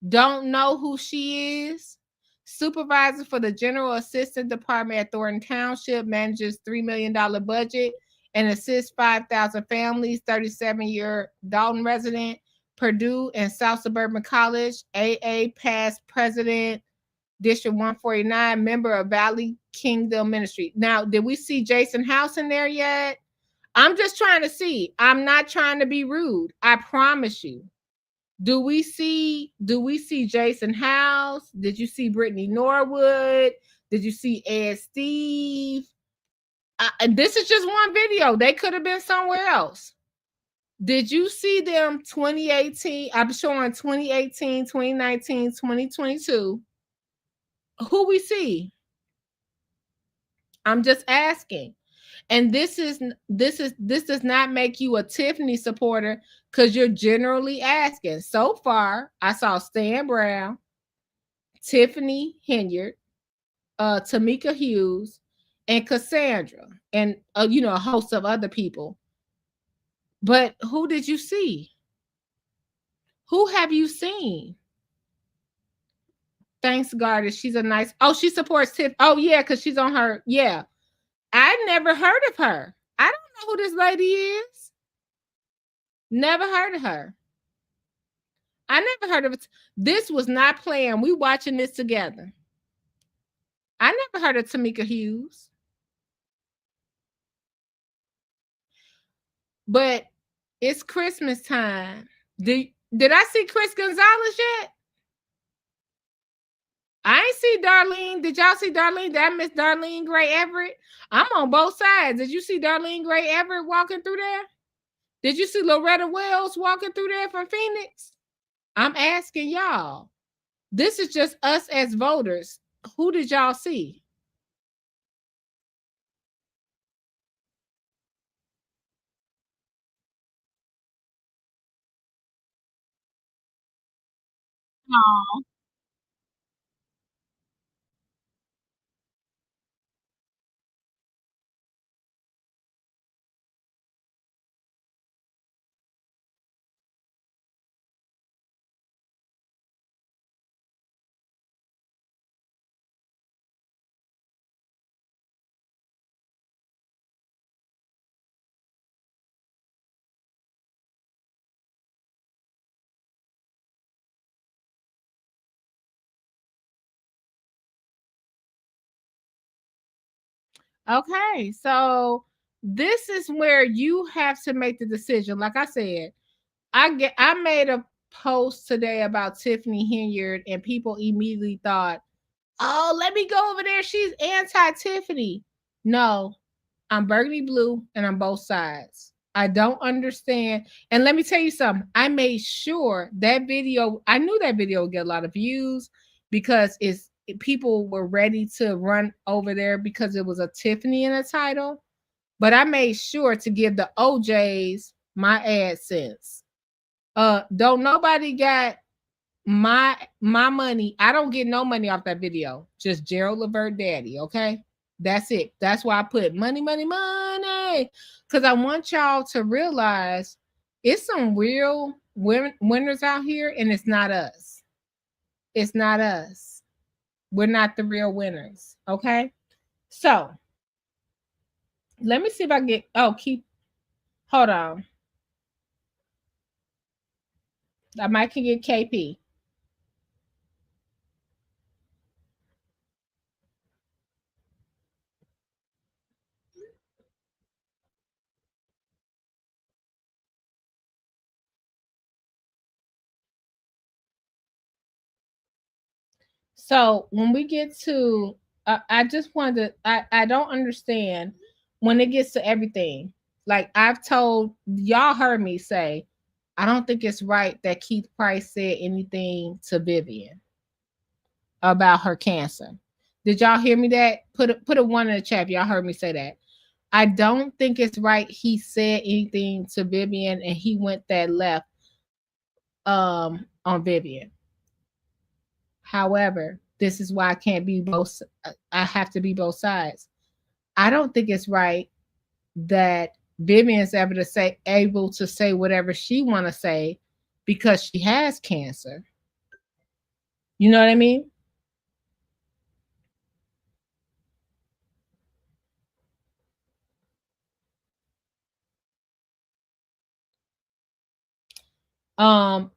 Don't know who she is. Supervisor for the General Assistance Department at Thornton Township, manages $3 million budget and assists 5,000 families, 37-year Dolton resident, Purdue and South Suburban College, AA past president, District 149, member of Valley Kingdom Ministry. Now, did we see Jason House in there yet? I'm just trying to see. I'm not trying to be rude. I promise you. Do we see Jason House? Did you see Brittany Norwood? Did you see Ed Steve? This is just one video. They could have been somewhere else. Did you see them 2018? I'm showing 2018, 2019, 2022. Who we see? I'm just asking. And this does not make you a Tiffany supporter because you're generally asking. So far, I saw Stan Brown, Tiffany Henyard, Tamika Hughes, and Cassandra, and a host of other people. But who did you see? Who have you seen? Thanks, God. She's a nice. Oh, she supports Tiff. Oh, yeah, because she's on her. Yeah. I never heard of her. I don't know who this lady is. Never heard of her. I never heard of it. This was not planned. We watching this together. I never heard of Tamika Hughes. But it's Christmas time. Did I see Chris Gonzalez yet? I ain't see Darlene. Did y'all see Darlene? Did I miss Darlene Gray Everett? I'm on both sides. Did you see Darlene Gray Everett walking through there? Did you see Loretta Wells walking through there from Phoenix? I'm asking y'all. This is just us as voters. Who did y'all see? Aww. Okay, so this is where you have to make the decision. Like I said, I made a post today about Tiffany Henyard, and people immediately thought, "Oh, let me go over there. She's anti-Tiffany." No, I'm Burgundy Blue, and I'm both sides. I don't understand. And let me tell you something. I made sure that video. I knew that video would get a lot of views because people were ready to run over there because it was a Tiffany in the title. But I made sure to give the OJs my AdSense. Don't nobody got my money. I don't get no money off that video. Just Gerald Levert Daddy, okay? That's it. That's why I put money, money, money. Because I want y'all to realize it's some real winners out here, and it's not us. It's not us. We're not the real winners, okay? So let me see if I get. Hold on. I might can get KP. So when we get to, I just wanted to, I don't understand when it gets to everything. Like I've told y'all, heard me say, I don't think it's right that Keith Price said anything to Vivian about her cancer. Did y'all hear me that? Put a one in the chat. Y'all heard me say that. I don't think it's right he said anything to Vivian and he went that left on Vivian. However, this is why I can't be both. I have to be both sides. I don't think it's right that Vivian's able to say whatever she want to say because she has cancer. You know what I mean?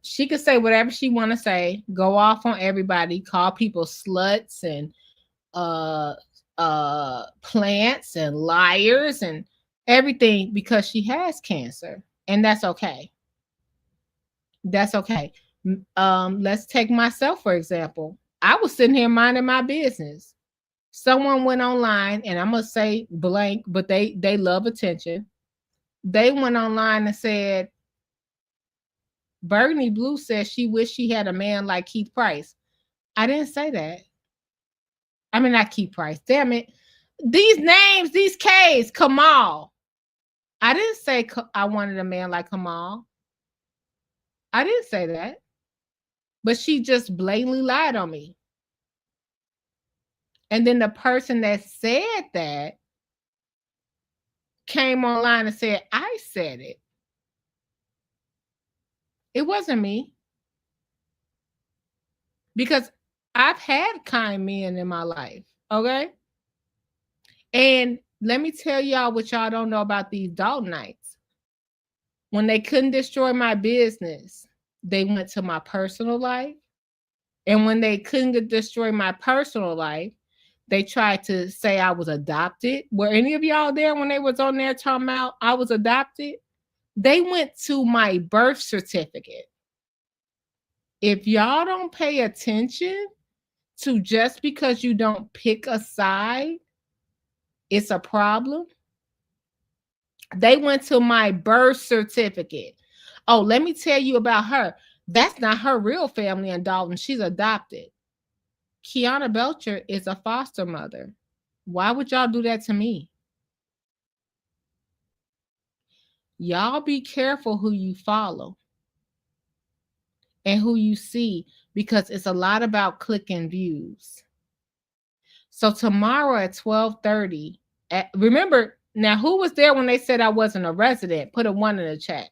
She could say whatever she want to say, go off on everybody, call people sluts and plants and liars and everything because she has cancer, and that's okay. That's okay. Let's take myself for example. I was sitting here minding my business. Someone went online, and I'm gonna say blank, but they love attention. They went online and said, Burgundy Blue says she wished she had a man like Keith Price. I didn't say that. I mean, not Key Price. Damn it. These names, these K's, Kamal. I didn't say I wanted a man like Kamal. I didn't say that. But she just blatantly lied on me. And then the person that said that came online and said, I said it. It wasn't me. Because I've had kind men in my life, okay? And let me tell y'all what y'all don't know about these Daltonites. When they couldn't destroy my business, they went to my personal life. And when they couldn't destroy my personal life, they tried to say I was adopted. Were any of y'all there when they was on there talking about I was adopted? They went to my birth certificate. If y'all don't pay attention to just because you don't pick a side, it's a problem. They went to my birth certificate. Oh, let me tell you about her. That's not her real family in Dolton. She's adopted. Kiana Belcher is a foster mother. Why would y'all do that to me? Y'all be careful who you follow and who you see, because it's a lot about clicking views. So tomorrow at 12:30, remember, now who was there when they said I wasn't a resident? Put a 1 in the chat.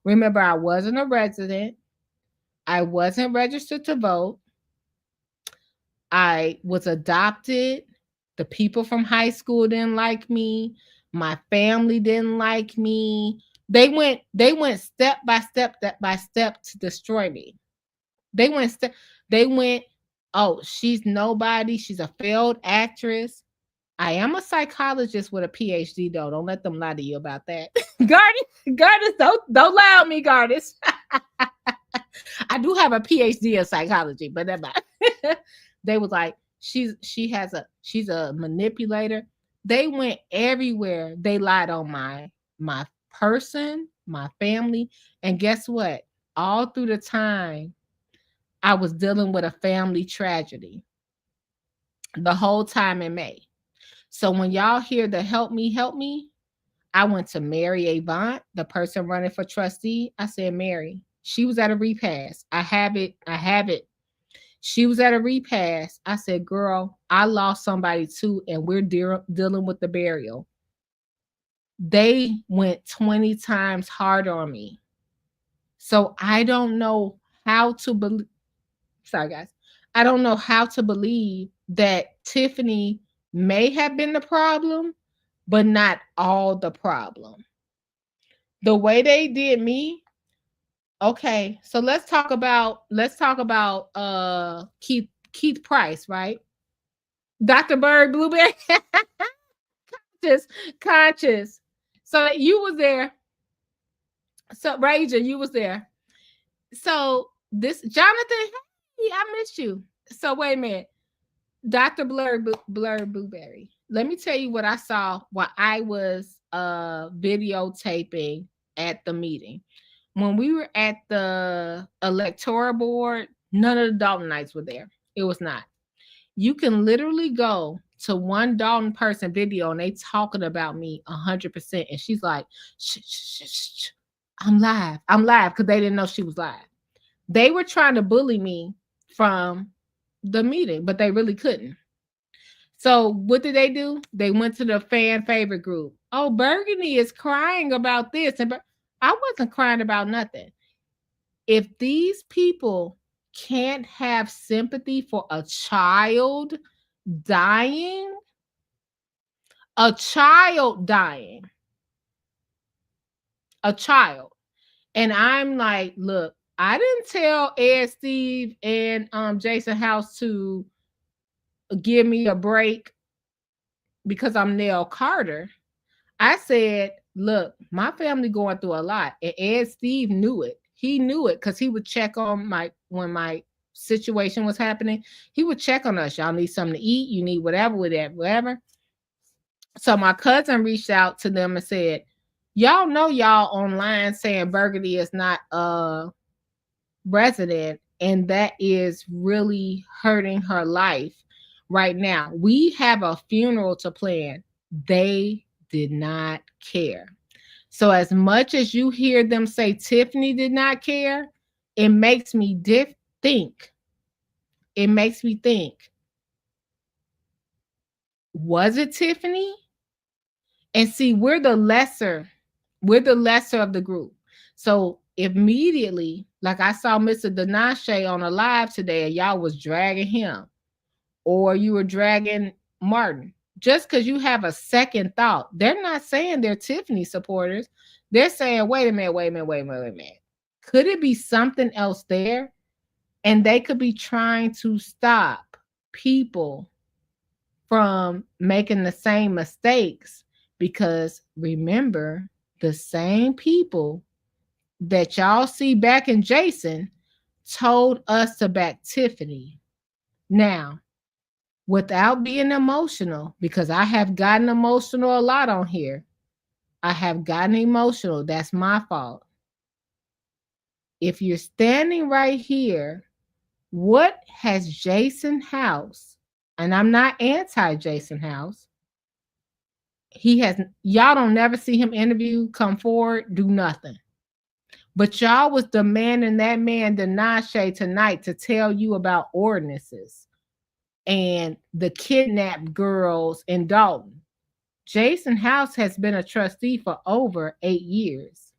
Remember, I wasn't a resident. I wasn't registered to vote. I was adopted. The people from high school didn't like me. My family didn't like me. They went step by step to destroy me. They went, oh, she's nobody. She's a failed actress. I am a psychologist with a PhD, though. Don't let them lie to you about that. Gardis, don't lie on me, Gardis. I do have a PhD in psychology, but never mind. They was like, she's a manipulator. They went everywhere. They lied on my person, my family, and guess what? All through the time, I was dealing with a family tragedy the whole time in May. So when y'all hear the help me, I went to Mary Avant, the person running for trustee. I said, Mary, she was at a repass. I have it. She was at a repass. I said, girl, I lost somebody too, and we're dealing with the burial. They went 20 times harder on me. So I don't know how to believe. Sorry, guys. I don't know how to believe that Tiffany may have been the problem, but not all the problem. The way they did me. Okay, so let's talk about Keith Price, right? Dr. Bird Blueberry. conscious. So you was there. So Raja, you was there. So this Jonathan, hey, I missed you. So wait a minute. Dr. Blur Blueberry. Let me tell you what I saw while I was videotaping at the meeting. When we were at the electoral board, none of the Daltonites were there. It was not. You can literally go to one Dalton person video and they talking about me 100%. And she's like, shh, I'm live. Because they didn't know she was live. They were trying to bully me from the meeting, but they really couldn't. So what did they do? They went to the fan favorite group. Oh, Burgundy is crying about this. And I wasn't crying about nothing. If these people can't have sympathy for a child dying, a child. And I'm like, look, I didn't tell Ed, Steve, and Jason House to give me a break because I'm Nell Carter. I said, look, my family going through a lot. And Ed Steve knew it. He knew it because he would check on when my situation was happening. He would check on us. Y'all need something to eat. You need whatever. So my cousin reached out to them and said, y'all know y'all online saying Burgundy is not a resident, and that is really hurting her life. right now. We have a funeral to plan. They did not care. So as much as you hear them say Tiffany did not care, it makes me think. It makes me think, was it Tiffany? And see, we're the lesser of the group. So immediately, like I saw Mr. Denashe on a live today, and y'all was dragging him, or you were dragging Martin. Just because you have a second thought, they're not saying they're Tiffany supporters. They're saying, wait a minute. Could it be something else there? And they could be trying to stop people from making the same mistakes, because remember, the same people that y'all see backing Jason told us to back Tiffany. Now, without being emotional, because I have gotten emotional a lot on here. I have gotten emotional. That's my fault. If you're standing right here, what has Jason House, and I'm not anti-Jason House, he has, y'all don't never see him interview, come forward, do nothing. But y'all was demanding that man Denashe tonight to tell you about ordinances and the kidnapped girls in Dolton. Jason House has been a trustee for over 8 years.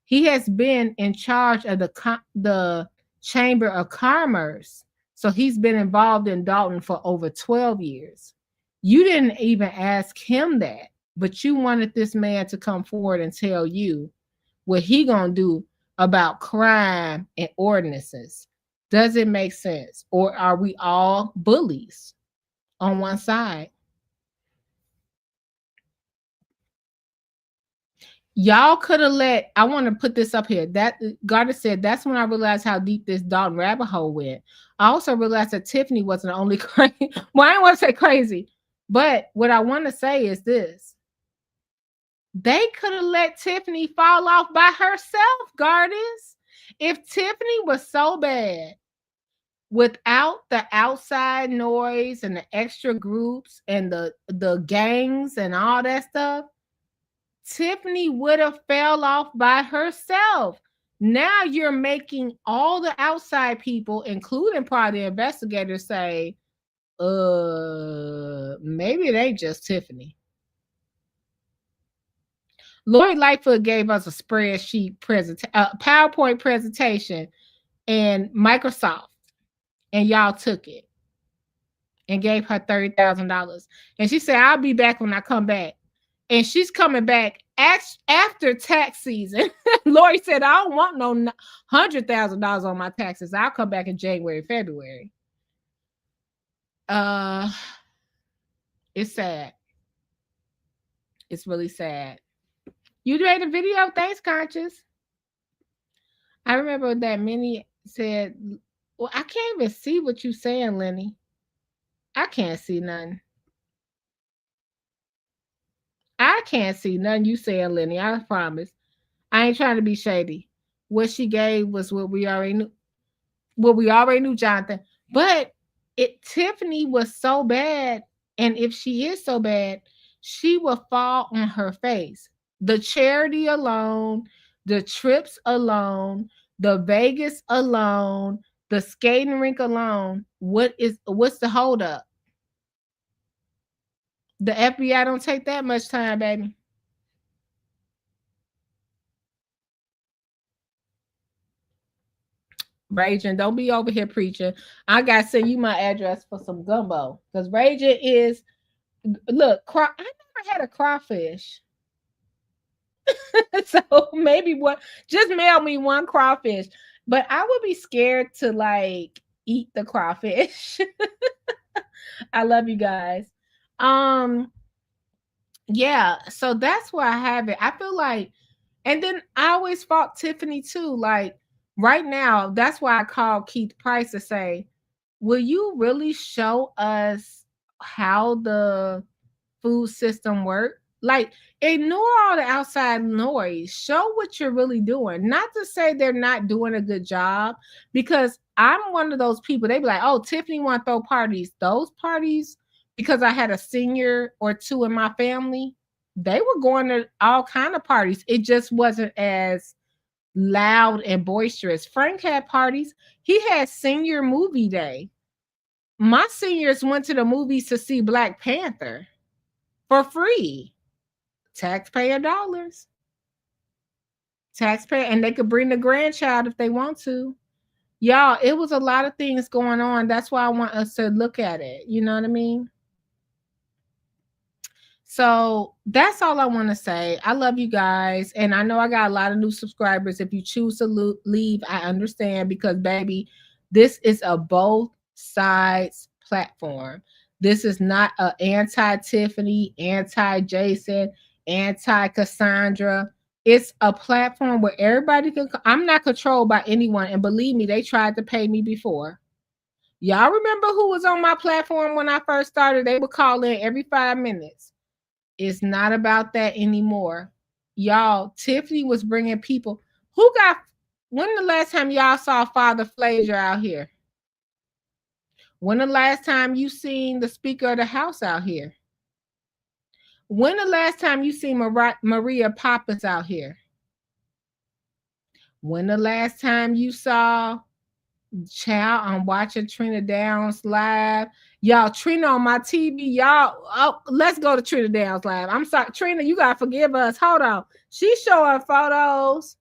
He has been in charge of the Chamber of Commerce. So he's been involved in Dolton for over 12 years. You didn't even ask him that, but you wanted this man to come forward and tell you what he gonna do about crime and ordinances. Does it make sense? Or are we all bullies on one side? Y'all could have I want to put this up here. That Garda said, that's when I realized how deep this Dolton rabbit hole went. I also realized that Tiffany wasn't the only crazy. Well, I don't want to say crazy, but what I want to say is this. They could have let Tiffany fall off by herself, Gardens. If Tiffany was so bad, without the outside noise and the extra groups and the gangs and all that stuff, Tiffany would have fell off by herself. Now you're making all the outside people, including probably the investigators, say, maybe it ain't just Tiffany. Lori Lightfoot gave us a spreadsheet PowerPoint presentation in Microsoft, and y'all took it and gave her $30,000. And she said, I'll be back when I come back. And she's coming back after tax season. Lori said, I don't want no $100,000 on my taxes. I'll come back in January, February. It's sad. It's really sad. You made a video? Thanks, Conscious. I remember that Minnie said, well, I can't even see what you're saying, Lenny. I can't see nothing. I can't see nothing you saying, Lenny. I promise. I ain't trying to be shady. What she gave was what we already knew. What we already knew, Jonathan. But Tiffany was so bad, and if she is so bad, she will fall on her face. The charity alone, the trips alone, the Vegas alone, the skating rink alone. What's the holdup? The FBI don't take that much time, baby. Raging, don't be over here preaching. I gotta send you my address for some gumbo. Because Raging is, look, I never had a crawfish. So maybe just mail me one crawfish. But I would be scared to like eat the crawfish. I love you guys. Yeah, so that's why I have it. I feel like, and then I always fought Tiffany too. Like right now, that's why I called Keith Price to say, will you really show us how the food system works? Like, ignore all the outside noise. Show what you're really doing. Not to say they're not doing a good job, because I'm one of those people. They be like, oh, Tiffany want to throw parties. Those parties, because I had a senior or two in my family, they were going to all kind of parties. It just wasn't as loud and boisterous. Frank had parties. He had senior movie day. My seniors went to the movies to see Black Panther for free. Taxpayer dollars. Taxpayer, and they could bring the grandchild if they want to. Y'all, it was a lot of things going on. That's why I want us to look at it. You know what I mean? So that's all I want to say. I love you guys. And I know I got a lot of new subscribers. If you choose to leave, I understand, because, baby, this is a both sides platform. This is not an anti-Tiffany, anti-Jason, anti-Cassandra. It's a platform where everybody can. I'm not controlled by anyone. And believe me, they tried to pay me before. Y'all remember who was on my platform when I first started? They would call in every 5 minutes. It's not about that anymore. Y'all, Tiffany was bringing people. When the last time y'all saw Father Flazier out here? When the last time you seen the Speaker of the House out here? When the last time you seen Maria Poppins out here? When the last time you saw Child? I'm watching Trina Downs live. Y'all, Trina on my TV. Y'all, let's go to Trina Downs live. I'm sorry, Trina, you gotta forgive us. Hold on. She's showing photos.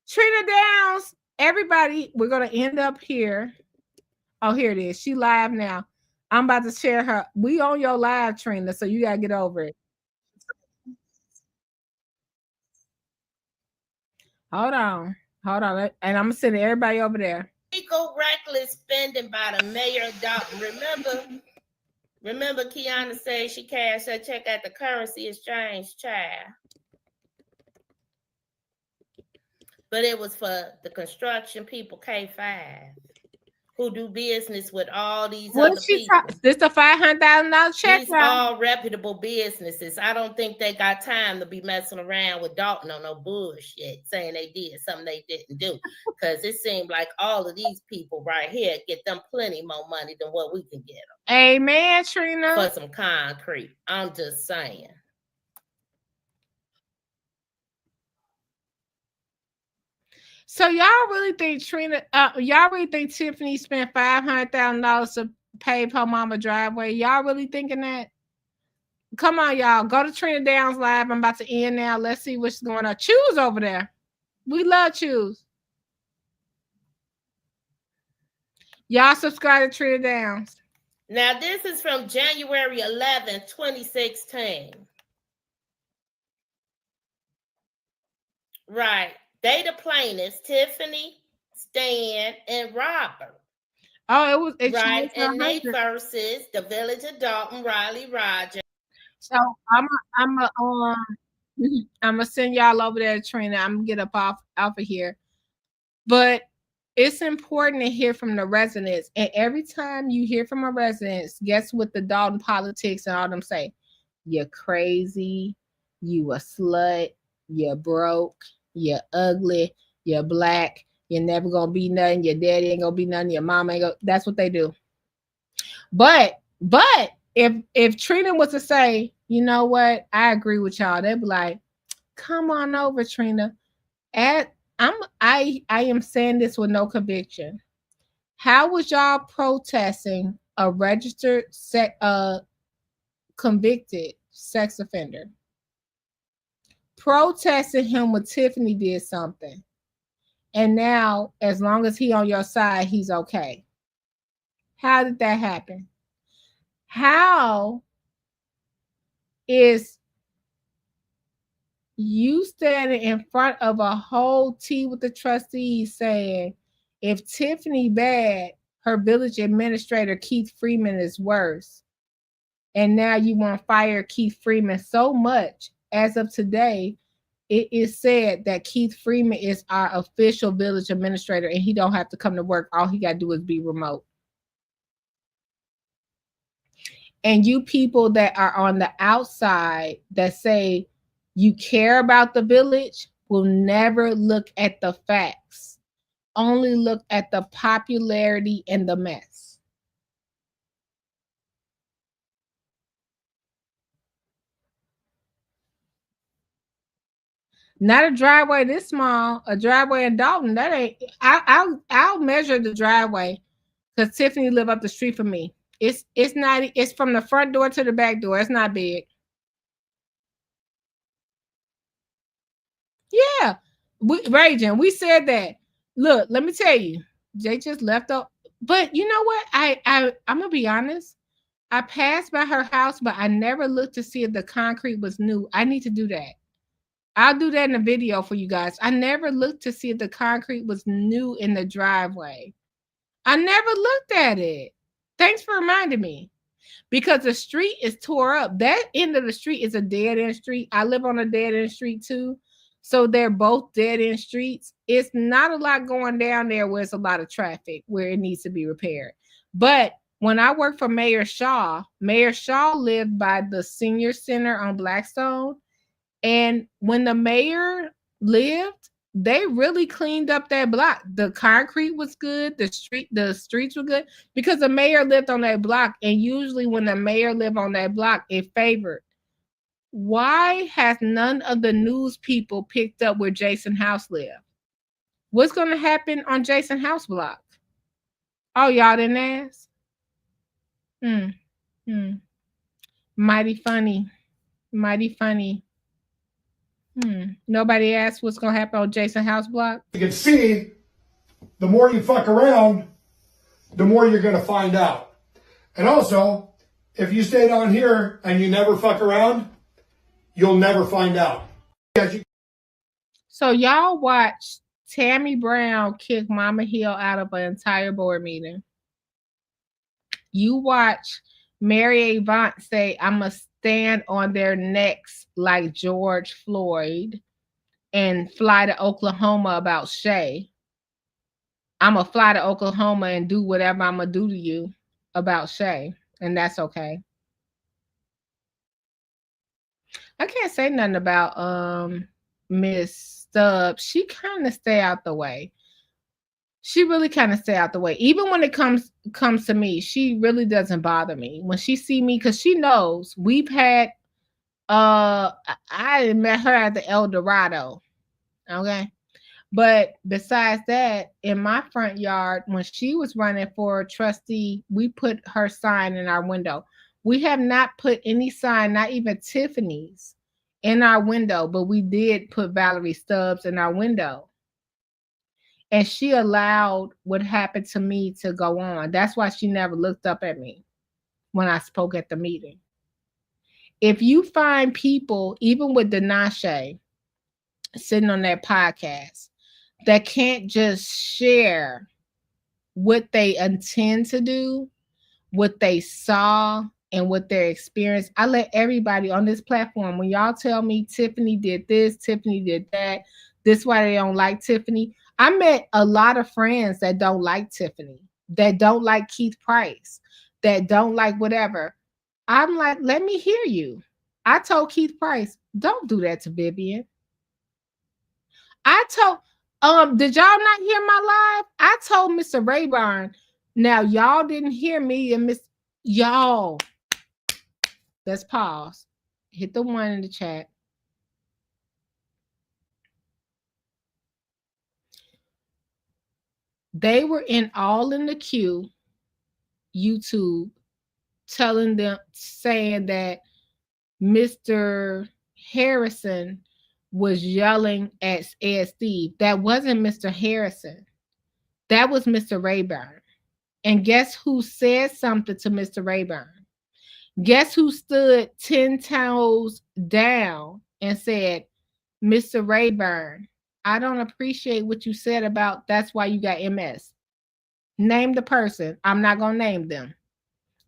Trina Downs, everybody, we're gonna end up here. Oh, here it is. She live now. I'm about to share her. We on your live, Trina, so you gotta get over it. Hold on. And I'm gonna send everybody over there. Illegal reckless spending by the mayor of Dolton. Remember Kiana said she cashed her check at the currency exchange, child. But it was for the construction people, K5, who do business with all these other people. This a $500,000 check. These all reputable businesses. I don't think they got time to be messing around with Dolton on no bullshit, saying they did something they didn't do. Because it seemed like all of these people right here get them plenty more money than what we can get them. Amen, Trina. For some concrete. I'm just saying. So y'all really think Tiffany spent $500,000 to pave her mama driveway? Y'all really thinking that? Come on, y'all. Go to Trina Downs live. I'm about to end now. Let's see what's going on. Choose over there. We love Choose. Y'all subscribe to Trina Downs. Now, this is from January 11, 2016. Right. They the plaintiffs, Tiffany, Stan, and Robert. Oh, right. And they versus the Village of Dolton, Riley Roger. So I'm gonna send y'all over there, Trina. I'm gonna get up off of here. But it's important to hear from the residents. And every time you hear from a resident, guess what the Dolton politics and all them say? You're crazy, you a slut, you're broke, you're ugly, you're black, you're never gonna be nothing, your daddy ain't gonna be nothing, your mom ain't gonna. That's what they do. But if Trina was to say, you know what, I agree with y'all, they'd be like, come on over, Trina. I am saying this with no conviction. How was y'all protesting a registered convicted sex offender? Protesting him when Tiffany did something. And now, as long as he on your side, he's okay. How did that happen? How is you standing in front of a whole tea with the trustees saying, if Tiffany bad, her village administrator, Keith Freeman, is worse. And now you want to fire Keith Freeman so much. As of today, it is said that Keith Freeman is our official village administrator and he don't have to come to work. All he got to do is be remote. And you people that are on the outside that say you care about the village will never look at the facts, only look at the popularity and the mess. Not a driveway this small, a driveway in Dolton. That ain't. I'll measure the driveway because Tiffany live up the street from me. It's not. It's from the front door to the back door. It's not big. Yeah, Raging. We said that. Look, let me tell you, they just left up. But you know what? I'm gonna be honest. I passed by her house, but I never looked to see if the concrete was new. I need to do that. I'll do that in a video for you guys. I never looked to see if the concrete was new in the driveway. I never looked at it. Thanks for reminding me. Because the street is tore up. That end of the street is a dead-end street. I live on a dead-end street too. So they're both dead-end streets. It's not a lot going down there where it's a lot of traffic, where it needs to be repaired. But when I worked for Mayor Shaw lived by the senior center on Blackstone. And when the mayor lived, they really cleaned up that block. The concrete was good. The streets were good because the mayor lived on that block. And usually when the mayor lived on that block, it favored. Why has none of the news people picked up where Jason House lived? What's going to happen on Jason House block? Oh, y'all didn't ask? Mighty funny. Mighty funny. Nobody asked what's going to happen on Jason House block? You can see, the more you fuck around, the more you're going to find out. And also, if you stay down here and you never fuck around, you'll never find out. So y'all watch Tammy Brown kick Mama Hill out of an entire board meeting. You watch Mary Avant say, I'm going to stand on their necks like George Floyd and fly to Oklahoma about Shay. I'm going to fly to Oklahoma and do whatever I'm going to do to you about Shay. And that's okay. I can't say nothing about Miss Stubbs. She kind of stay out the way. She really kind of stay out the way. Even when it comes to me, she really doesn't bother me. When she see me, because she knows we've had I met her at the El Dorado. Okay. But besides that, in my front yard, when she was running for trustee, we put her sign in our window. We have not put any sign, not even Tiffany's, in our window, but we did put Valerie Stubbs in our window. And she allowed what happened to me to go on. That's why she never looked up at me when I spoke at the meeting. If you find people, even with Denashe, sitting on that podcast, that can't just share what they intend to do, what they saw, and what their experience. I let everybody on this platform, when y'all tell me Tiffany did this, Tiffany did that, this is why they don't like Tiffany. I met a lot of friends that don't like Tiffany, that don't like Keith Price, that don't like whatever. I'm like, let me hear you. I told Keith Price, don't do that to Vivian. I told, did y'all not hear my live? I told Mr. Rayburn. Now y'all didn't hear me and y'all. Let's pause. Hit the one in the chat. They were all in the queue, YouTube, telling them, saying that Mr. Harrison was yelling at Ed Steve. That wasn't Mr. Harrison. That was Mr. Rayburn. And guess who said something to Mr. Rayburn? Guess who stood 10 toes down and said, Mr. Rayburn, I don't appreciate what you said about that's why you got MS. Name the person. I'm not going to name them.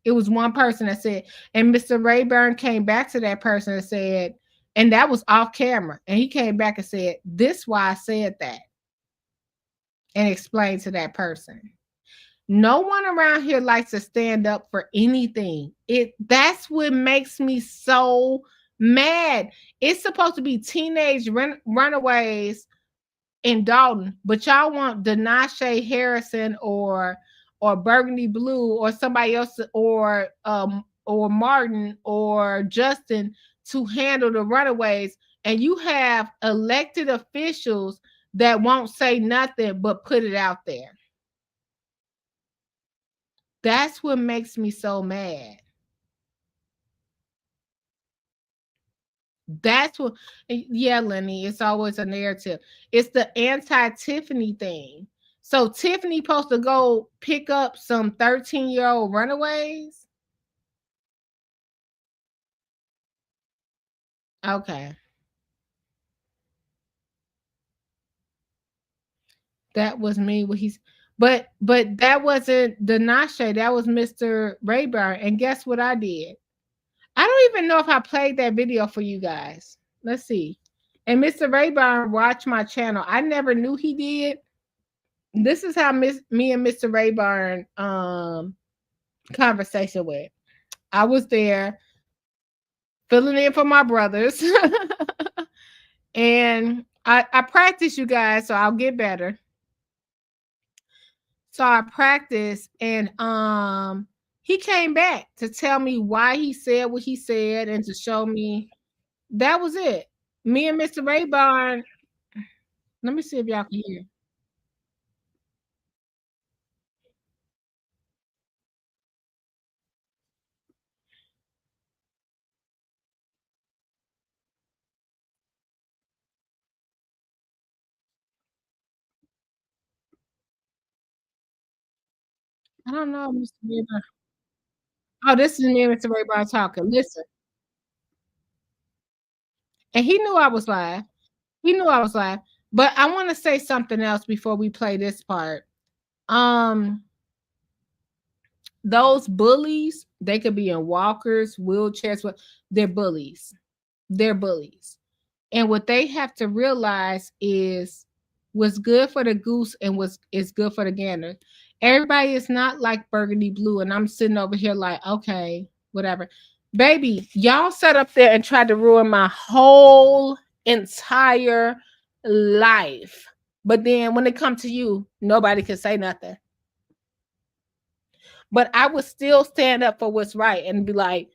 It was one person that said, and Mr. Rayburn came back to that person and said, and that was off camera. And he came back and said, this is why I said that. And explained to that person. No one around here likes to stand up for anything. That's what makes me so mad. It's supposed to be teenage runaways in Dolton, but y'all want Denashe Harrison or Burgundy Blue or somebody else or Martin or Justin to handle the runaways, and you have elected officials that won't say nothing but put it out there. That's what makes me so mad. That's what, yeah, Lenny, it's always a narrative. It's the anti-Tiffany thing. So Tiffany supposed to go pick up some 13-year-old runaways? Okay. That was me. But that wasn't Denashe. That was Mr. Rayburn. And guess what I did? I don't even know if I played that video for you guys. Let's see. And Mr. Rayburn watched my channel. I never knew he did. This is how me and Mr. Rayburn conversation went. I was there filling in for my brothers. And I practice, you guys, so I'll get better. So I practiced, and he came back to tell me why he said what he said and to show me. That was it. Me and Mr. Rayburn. Let me see if y'all can hear. I don't know, Mr. Rayburn. Oh, this is me and Mr. Rayburn talking. Listen. And he knew I was live. He knew I was live. But I want to say something else before we play this part. Those bullies, they could be in walkers, wheelchairs, they're bullies. They're bullies. And what they have to realize is what's good for the goose and what's is good for the gander. Everybody is not like Burgundy Blue, and I'm sitting over here like, okay, whatever. Baby, y'all sat up there and tried to ruin my whole entire life. But then when it comes to you, nobody can say nothing. But I would still stand up for what's right and be like,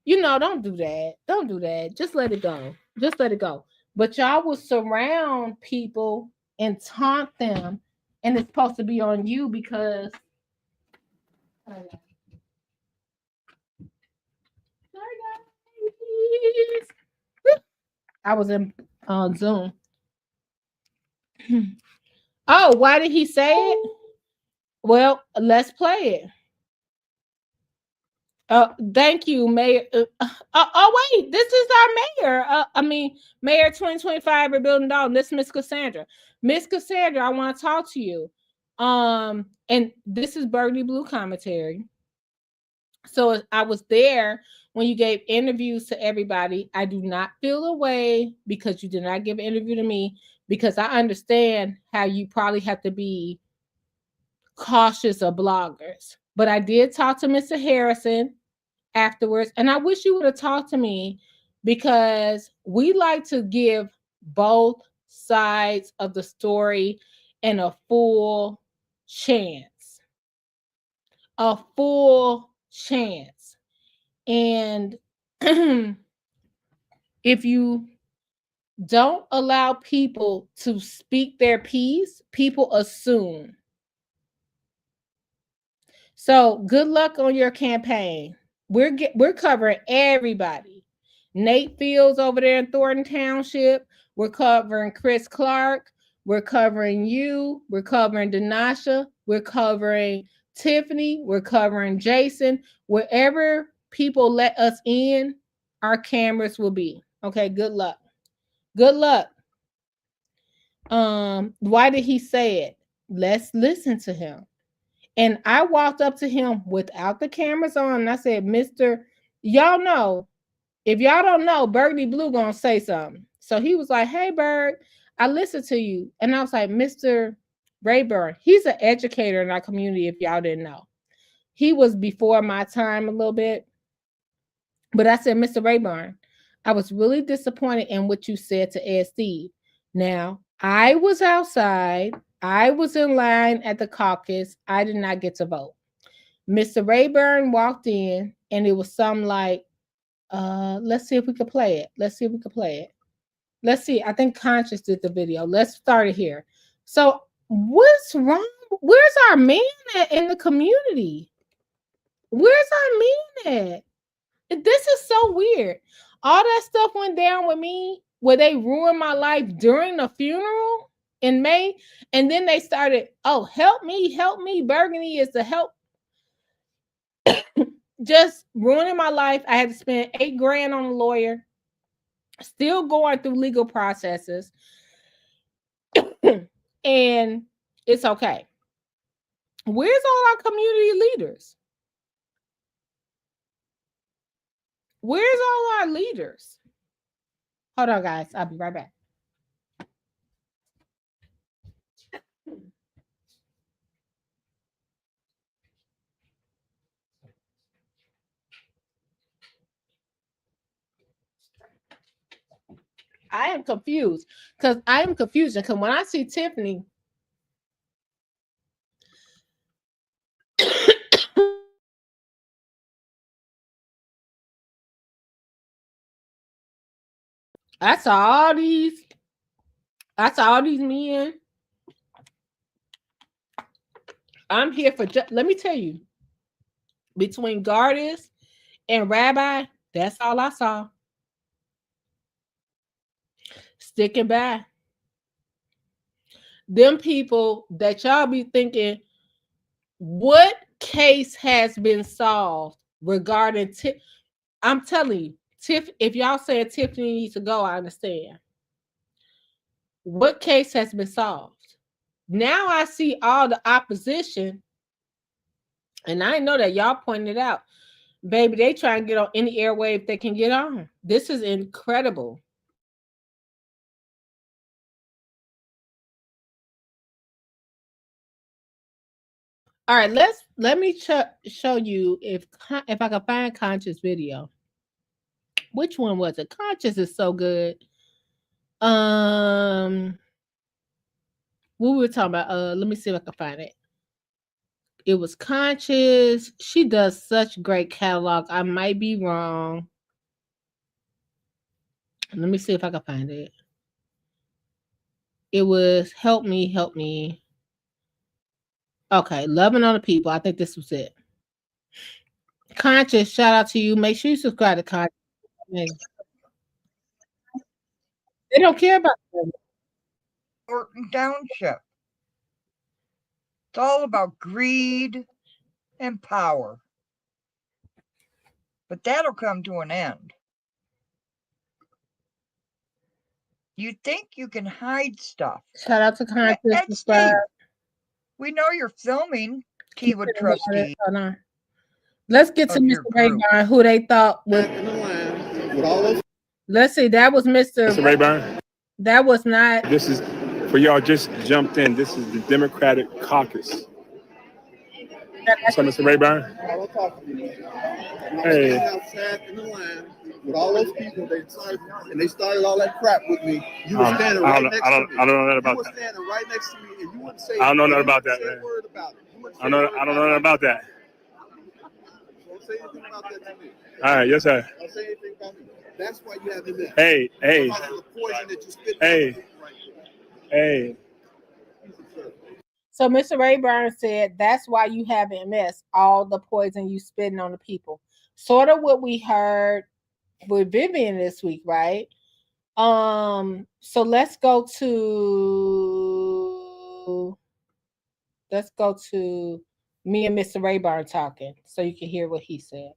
don't do that. Don't do that. Just let it go. Just let it go. But y'all will surround people and taunt them, and it's supposed to be on you because I was in Zoom. Oh, why did he say it? Well, let's play it. Thank you, Mayor. Wait, this is our mayor. Mayor 2025 rebuilding Dolton. This is Miss Cassandra. Miss Cassandra, I want to talk to you. And this is Burgundy Blue Commentary. So I was there when you gave interviews to everybody. I do not feel away because you did not give an interview to me, because I understand how you probably have to be cautious of bloggers. But I did talk to Mr. Harrison afterwards, and I wish you would have talked to me, because we like to give both sides of the story and a full chance. A full chance. And if you don't allow people to speak their piece, people assume. So good luck on your campaign. We're covering everybody. Nate Fields over there in Thornton Township. We're covering Chris Clark. We're covering you. We're covering Denasha. We're covering Tiffany. We're covering Jason. Wherever people let us in, our cameras will be. Okay, good luck. Good luck. Why did he say it? Let's listen to him. And I walked up to him without the cameras on, and I said, Mr. Y'all know, if y'all don't know, Burgundy Blue gonna say something. So he was like, hey, Berg, I listened to you. And I was like, Mr. Rayburn, he's an educator in our community, if y'all didn't know. He was before my time a little bit. But I said, Mr. Rayburn, I was really disappointed in what you said to Ed Steve. Now, I was outside. I was in line at the caucus. I did not get to vote. Mr. Rayburn walked in, and it was something like, let's see if we could play it. Let's see if we could play it. Let's see. I think Conscious did the video. Let's start it here. So what's wrong? Where's our man at in the community? Where's our man at? This is so weird. All that stuff went down with me where they ruined my life during the funeral in May. And then they started, oh, help me. Burgundy is the help. Just ruining my life. I had to spend $8,000 on a lawyer. Still going through legal processes. And it's okay. Where's all our community leaders? Where's all our leaders? Hold on, guys. I'll be right back. I am confused because when I see Tiffany, I saw all these men. I'm here for let me tell you, between Gardis and Rabbi, that's all I saw. Sticking by. Them people that y'all be thinking, what case has been solved regarding Tiff? I'm telling you, Tiff, if y'all say Tiffany needs to go, I understand. What case has been solved? Now I see all the opposition, and I know that y'all pointed out, baby, they try and get on any airwave they can get on. This is incredible. All right, let me show you if I can find Conscious video. Which one was it? Conscious is so good. What we were talking about? Let me see if I can find it. It was Conscious. She does such great catalog. I might be wrong. Let me see if I can find it. It was Help Me. Okay, Loving on the People. I think this was it. Conscious, shout out to you. Make sure you subscribe to Conscious. They don't care about them. Dolton Township. It's all about greed and power. But that'll come to an end. You think you can hide stuff. Shout out to Conscious. Subscribe. We know you're filming Keywood Trustee. Let's get to Mr. Rayburn, who they thought was. Let's see, that was Mr. Rayburn. That was not. This is for y'all just jumped in. This is the Democratic Caucus. So, Mr. Rayburn. Hey. Outside in the line with all those people, they started all that crap with me. You were standing right next to me. I don't know that about that. You were standing right next to me, and you wouldn't say. I don't know nothing about that, man. I don't know nothing about that. Don't say anything about that to me. All right, yes, sir. Don't say anything about me. That's why you have MS. Hey. So Mr. Rayburn said that's why you have MS, all the poison you spitting on the people. Sort of what we heard with Vivian this week, right? So let's go to me and Mr. Rayburn talking so you can hear what he said.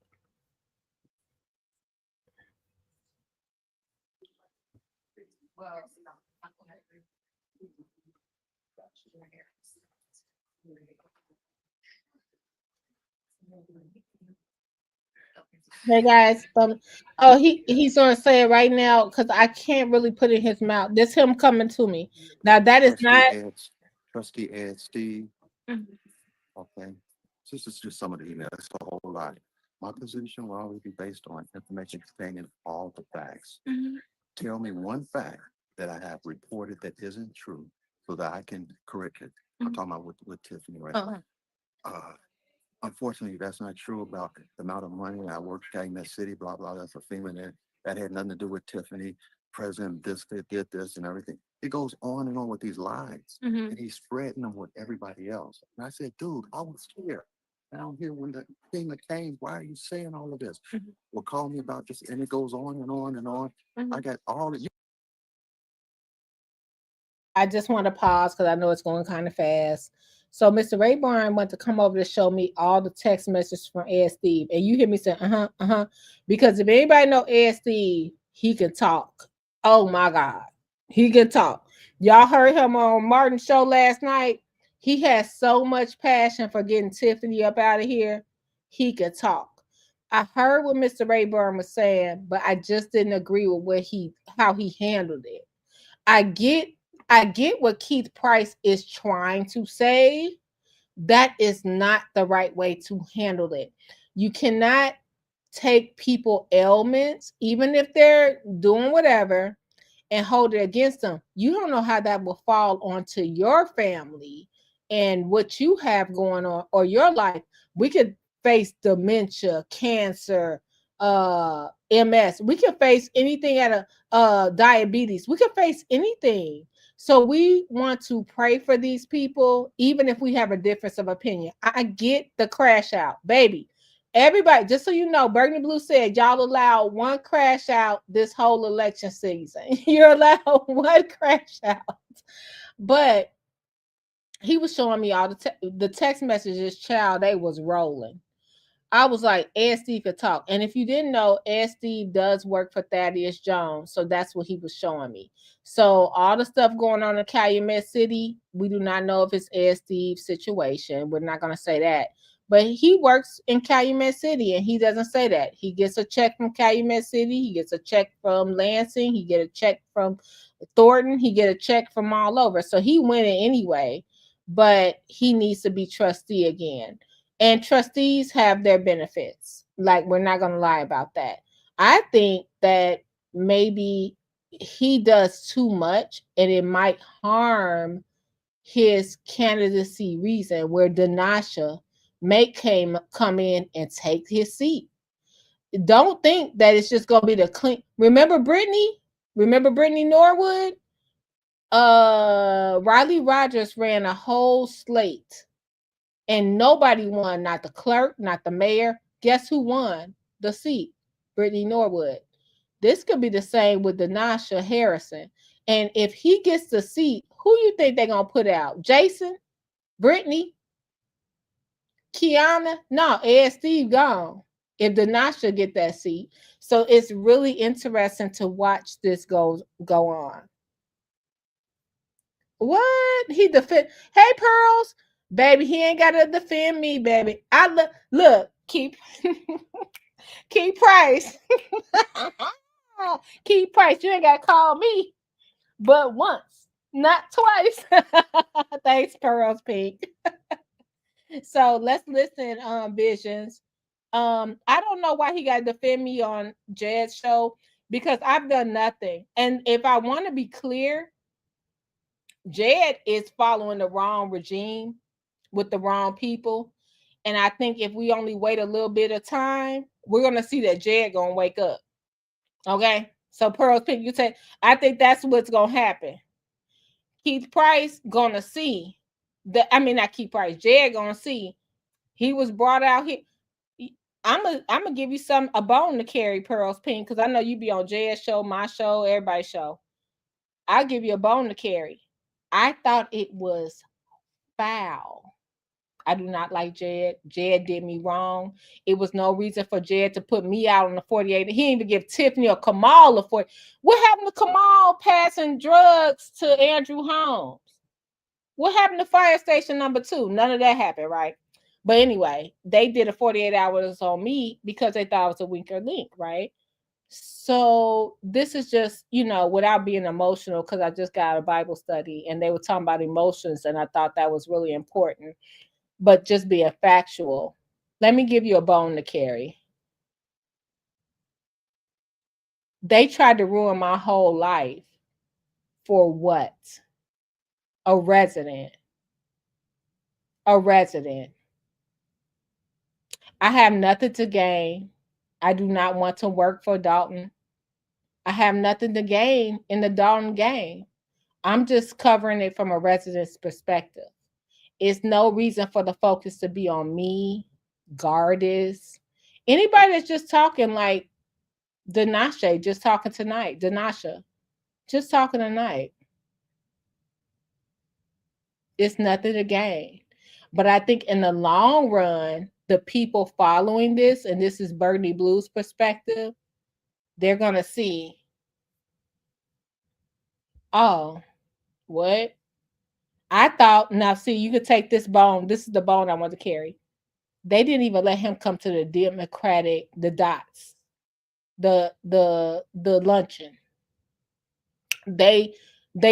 Hey guys, he's gonna say it right now because I can't really put it in his mouth. This him coming to me. Now that is not Trustee Ed Steve. Okay. This is just some of the emails. That's a whole lot. My position will always be based on information containing all the facts. Tell me one fact that I have reported that isn't true so that I can correct it. I'm talking about with Tiffany right now. Unfortunately, that's not true about the amount of money I worked in that city, blah, blah. That's a female there. That had nothing to do with Tiffany. President this, did this and everything. It goes on and on with these lies. And he's spreading them with everybody else. And I said, dude, I was here. Down here when the thing that came, why are you saying all of this? Well, call me about this. And it goes on and on and on. I got all of you. I just want to pause because I know it's going kind of fast. So Mr. Rayburn went to come over to show me all the text messages from Ed Steve. And you hear me say, because if anybody know Ed Steve, he can talk. Oh my God. He can talk. Y'all heard him on Martin's show last night. He has so much passion for getting Tiffany up out of here. He could talk. I heard what Mr. Rayburn was saying, but I just didn't agree with how he handled it. I get what Keith Price is trying to say. That is not the right way to handle it. You cannot take people ailments, even if they're doing whatever, and hold it against them. You don't know how that will fall onto your family and what you have going on or your life. We could face dementia, cancer, MS. We could face anything at a diabetes. We could face anything. So we want to pray for these people, even if we have a difference of opinion. I get the crash out, baby. Everybody, just so you know, Burgundy Blue said y'all allow one crash out this whole election season. You're allowed one crash out. But he was showing me all the text messages, child, they was rolling. I was like, Ed Steve could talk. And if you didn't know, Ed Steve does work for Thaddeus Jones. So that's what he was showing me. So all the stuff going on in Calumet City, we do not know if it's Ed Steve's situation. We're not going to say that. But he works in Calumet City, and he doesn't say that. He gets a check from Calumet City. He gets a check from Lansing. He get a check from Thornton. He get a check from all over. So he winning anyway, but he needs to be trustee again. And trustees have their benefits. Like, we're not going to lie about that. I think that maybe he does too much, and it might harm his candidacy reason, where Denasha may come in and take his seat. Don't think that it's just going to be the clean. Remember Brittany Norwood? Riley Rogers ran a whole slate. And nobody won, not the clerk, not the mayor. Guess who won the seat? Brittany Norwood. This could be the same with Denasha Harrison. And if he gets the seat, who you think they're going to put out? Jason? Brittany? Kiana? No, Ed Steve gone. If Denasha get that seat. So it's really interesting to watch this go on. What? He defend? Hey, Pearls. Baby, he ain't got to defend me, baby. I look, keep Price. Keep Price. You ain't got to call me but once, not twice. Thanks, Pearls Pink. So let's listen, Visions. I don't know why he got to defend me on Jed's show, because I've done nothing. And if I want to be clear, Jed is following the wrong regime with the wrong people. And I think if we only wait a little bit of time, we're going to see that Jed going to wake up. Okay? So Pearls Pink, you say, I think that's what's going to happen. Keith Price going to see. Not Keith Price. Jed going to see. He was brought out here. I'm gonna give you a bone to carry, Pearls Pink, because I know you be on Jed's show, my show, everybody's show. I'll give you a bone to carry. I thought it was foul. I do not like Jed. Jed did me wrong. It was no reason for Jed to put me out on the 48. He didn't even give Tiffany or Kamal a 40. What happened to Kamal passing drugs to Andrew Holmes? What happened to Fire Station number 2? None of that happened, right? But anyway, they did a 48 hours on me because they thought it was a weaker link, right? So this is just, without being emotional, because I just got a Bible study and they were talking about emotions, and I thought that was really important. But just being factual, let me give you a bone to carry. They tried to ruin my whole life for what? A resident. A resident. I have nothing to gain. I do not want to work for Dolton. I have nothing to gain in the Dolton game. I'm just covering it from a resident's perspective. It's no reason for the focus to be on me, Gardis, anybody that's just talking like Denasha, just talking tonight. Denasha, just talking tonight. It's nothing to gain. But I think in the long run, the people following this, and this is Burgundy Blue's perspective, they're going to see, oh, what? I thought, now see, you could take this bone. This is the bone I want to carry. They didn't even let him come to the Democratic, the dots, the luncheon. They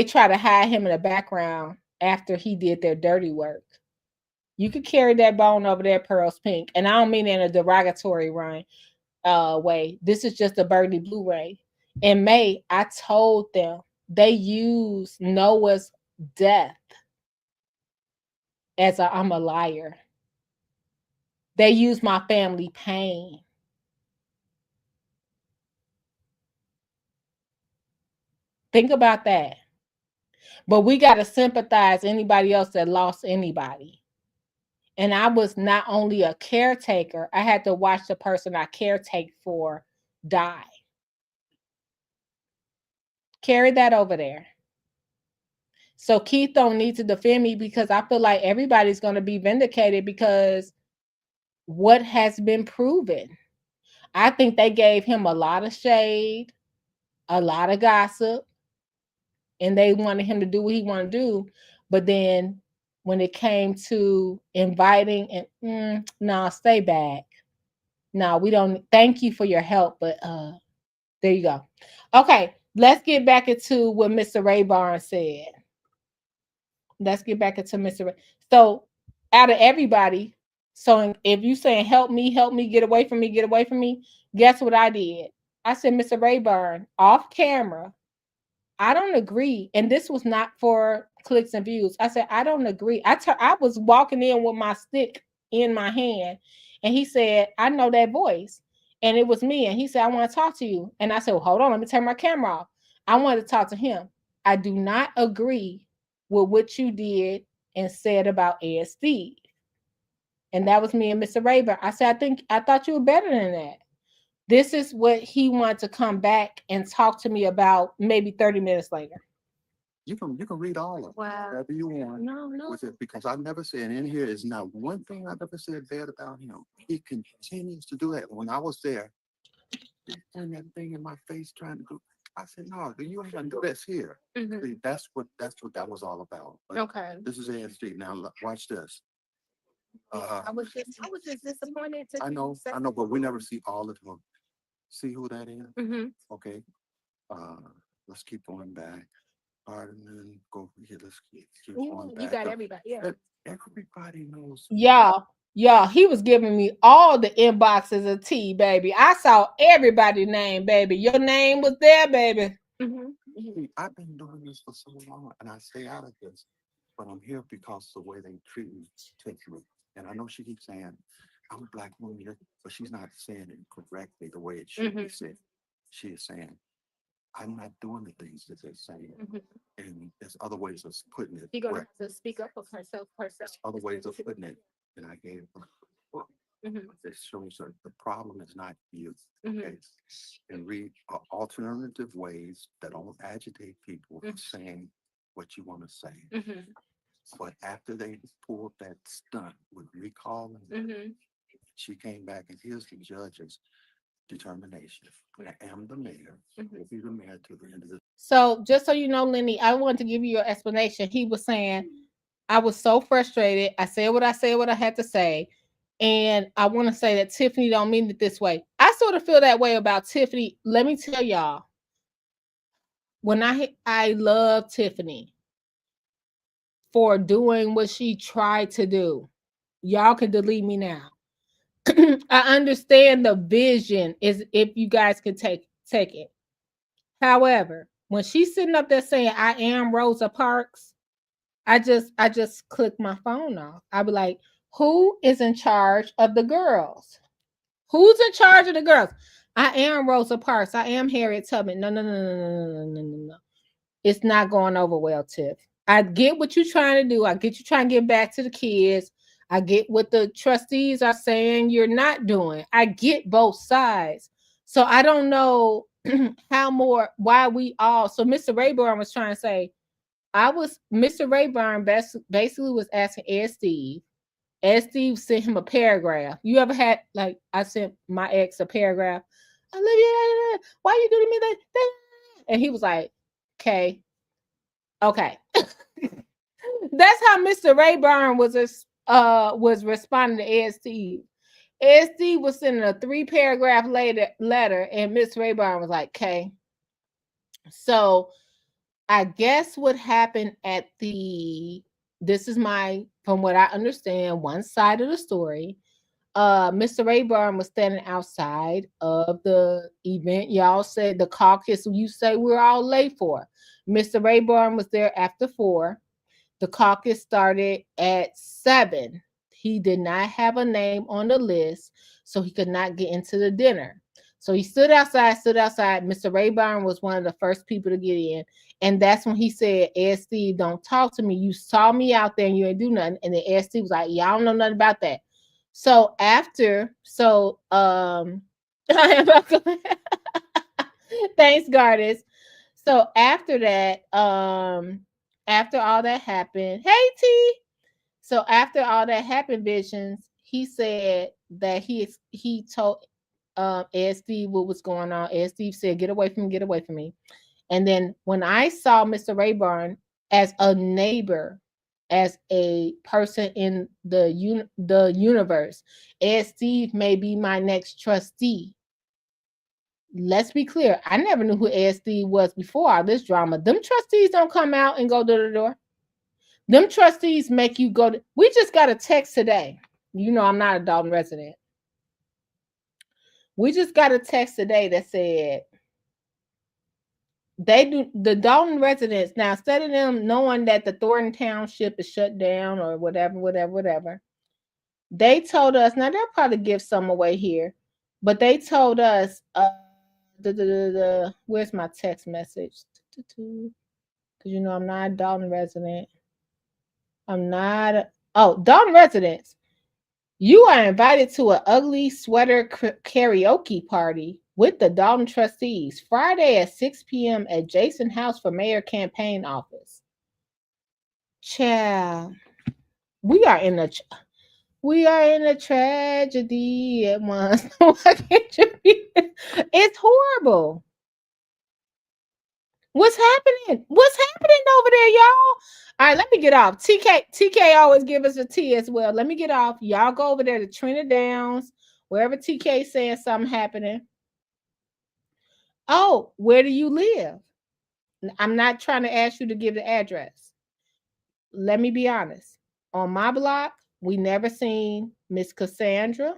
try to hide him in the background after he did their dirty work. You could carry that bone over there, Pearls Pink. And I don't mean in a derogatory way. This is just a Burgundy Blue way. In May, I told them they used Noah's death as I'm a liar. They used my family pain. Think about that. But we got to sympathize anybody else that lost anybody. And I was not only a caretaker, I had to watch the person I caretake for die. Carry that over there. So Keith don't need to defend me, because I feel like everybody's going to be vindicated because what has been proven. I think they gave him a lot of shade, a lot of gossip, and they wanted him to do what he wanted to do. But then when it came to inviting and no, stay back. No, we don't. Thank you for your help, but there you go. Okay, let's get back into what Mr. Ray Barnes said. Let's get back into Mr. Ray. So out of everybody, so if you saying help me, get away from me, guess what I did? I said, Mr. Rayburn, off camera, I don't agree. And this was not for clicks and views. I said, I don't agree. I was walking in with my stick in my hand, and he said, I know that voice. And it was me. And he said, I want to talk to you. And I said, well, hold on, let me turn my camera off. I wanted to talk to him. I do not agree with what you did and said about Ed Steve. And that was me and Mr. Rayburn. I said, I thought you were better than that. This is what he wanted to come back and talk to me about maybe 30 minutes later. You can read all of it, whatever you want. No. With it, because I've never said in here is not one thing I've ever said bad about him. He continues to do that. When I was there, he turned that thing in my face trying to go. I said, no, you ain't gonna do this here. Mm-hmm. See, that's what that was all about. But okay. This is Ed Street. Now watch this. I was just disappointed. I know, but we never see all of them. See who that is? Mm-hmm. Okay. Let's keep going back. Pardon, go here. Let's keep going back. You got everybody. Yeah. Everybody knows. Y'all, he was giving me all the inboxes of tea, baby. I saw everybody's name, baby. Your name was there, baby. Mm-hmm. I've been doing this for so long, and I stay out of this, but I'm here because of the way they treat me, take me. And I know she keeps saying, I'm a black woman, but she's not saying it correctly the way it should be said. She is saying, I'm not doing the things that they're saying. And there's other ways of putting it. She's going to have to speak up for herself. There's other ways of putting it. And I gave her a book that shows her the problem is not you. Okay. And read alternative ways that don't agitate people from saying what you want to say. But after they pulled that stunt with recalling, she came back, and here's the judge's determination. I am the mayor. Will be the mayor to the end of the. So just so you know, Lenny, I wanted to give you your explanation. He was saying, I was so frustrated. I said what I had to say. And I want to say that Tiffany don't mean it this way. I sort of feel that way about Tiffany. Let me tell y'all, when I love Tiffany for doing what she tried to do. Y'all can delete me now. I understand the vision is if you guys can take it. However, when she's sitting up there saying I am Rosa Parks, I just click my phone off. I'll be like, who is in charge of the girls? Who's in charge of the girls? I am Rosa Parks. I am Harriet Tubman. No. It's not going over well, Tiff. I get what you're trying to do. I get you trying to get back to the kids. I get what the trustees are saying you're not doing. I get both sides. So I don't know why we all. So Mr. Rayburn was trying to say, Mr. Rayburn basically was asking Ed Steve. Ed Steve sent him a paragraph. You ever had, like, I sent my ex a paragraph. I love you. Why you doing me that? And he was like, okay. That's how Mr. Rayburn was responding to Ed Steve. Ed Steve was sending a 3-paragraph letter, and Miss Rayburn was like, okay. So I guess what happened this is from what I understand, one side of the story. Mr. Rayburn was standing outside of the event. Y'all said the caucus you say we're all late for. Mr. Rayburn was there after 4. The caucus started at 7. He did not have a name on the list, so he could not get into the dinner. So he stood outside. Mr. Rayburn was one of the first people to get in. And that's when he said, Ed Steve, don't talk to me. You saw me out there and you ain't do nothing. And then Ed Steve was like, y'all don't know nothing about that. So thanks, Gardis. So after that, after all that happened, hey T. So after all that happened, Visions, he said that he told Ed Steve what was going on. Ed Steve said, get away from me. And then when I saw Mr. Rayburn as a neighbor, as a person in the universe, Ed Steve may be my next trustee. Let's be clear. I never knew who Ed Steve was before all this drama. Them trustees don't come out and go door to door. Them trustees make you go. We just got a text today. You know, I'm not a Dolton resident. We just got a text today that said they do the Dolton residents now, instead of them knowing that the Thornton Township is shut down or whatever, they told us, now they'll probably give some away here, but they told us, where's my text message? Because you know I'm not a Dolton resident. Dolton residents, you are invited to an ugly sweater karaoke party with the Dolton trustees Friday at 6 p.m. at Jason House for Mayor Campaign Office. Child, we are in a tragedy at once. It's horrible. What's happening? What's happening over there, y'all? All right, let me get off. TK always give us a T as well. Let me get off. Y'all go over there to Trinidad Downs, wherever TK saying something happening. Oh, where do you live? I'm not trying to ask you to give the address. Let me be honest. On my block, we never seen Miss Cassandra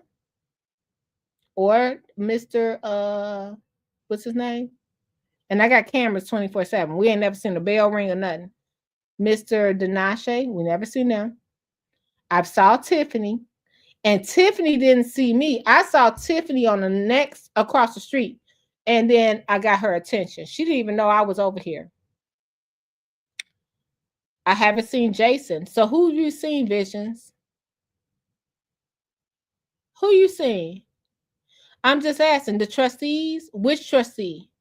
or Mr. What's his name? And I got cameras 24/7. We ain't never seen a bell ring or nothing. Mr. Denache, we never seen them. I saw Tiffany, and Tiffany didn't see me. I saw Tiffany on the next across the street, and then I got her attention. She didn't even know I was over here. I haven't seen Jason. So who you seen, Visions? Who you seen? I'm just asking. The trustees? Which trustee?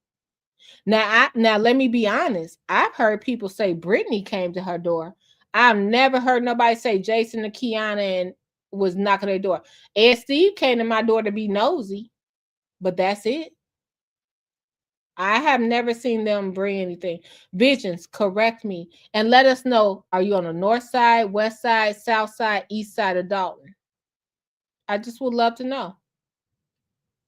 Now let me be honest. I've heard people say Brittany came to her door. I've never heard nobody say Jason and Kiana and was knocking their door. Ed Steve came to my door to be nosy, but that's it. I have never seen them bring anything. Visions, correct me and let us know. Are you on the north side, west side, south side, east side of Dolton? I just would love to know.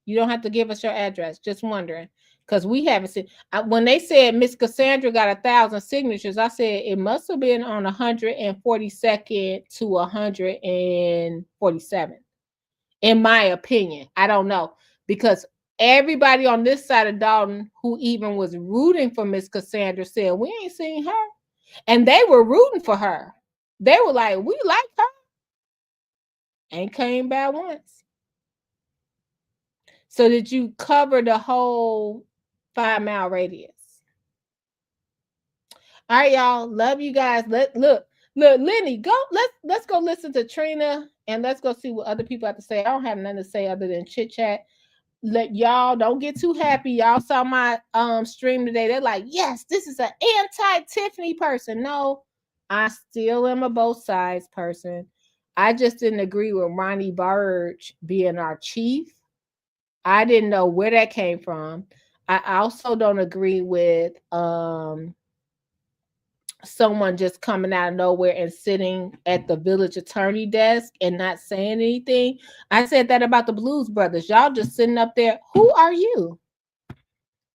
You don't have to give us your address. Just wondering. Because we haven't seen. When they said Miss Cassandra got 1,000 signatures, I said it must have been on 142nd to 147. In my opinion. I don't know. Because everybody on this side of Dolton who even was rooting for Miss Cassandra said, we ain't seen her. And they were rooting for her. They were like, we like her. Ain't came back once. So did you cover the whole 5-mile radius? All right, y'all. Love you guys. Look, Lenny, go. Let's go listen to Trina and let's go see what other people have to say. I don't have nothing to say other than chit chat. Let y'all don't get too happy. Y'all saw my stream today. They're like, yes, this is an anti-Tiffany person. No, I still am a both sides person. I just didn't agree with Ronnie Burge being our chief. I didn't know where that came from. I also don't agree with someone just coming out of nowhere and sitting at the village attorney desk and not saying anything. I said that about the Blues Brothers. Y'all just sitting up there. Who are you?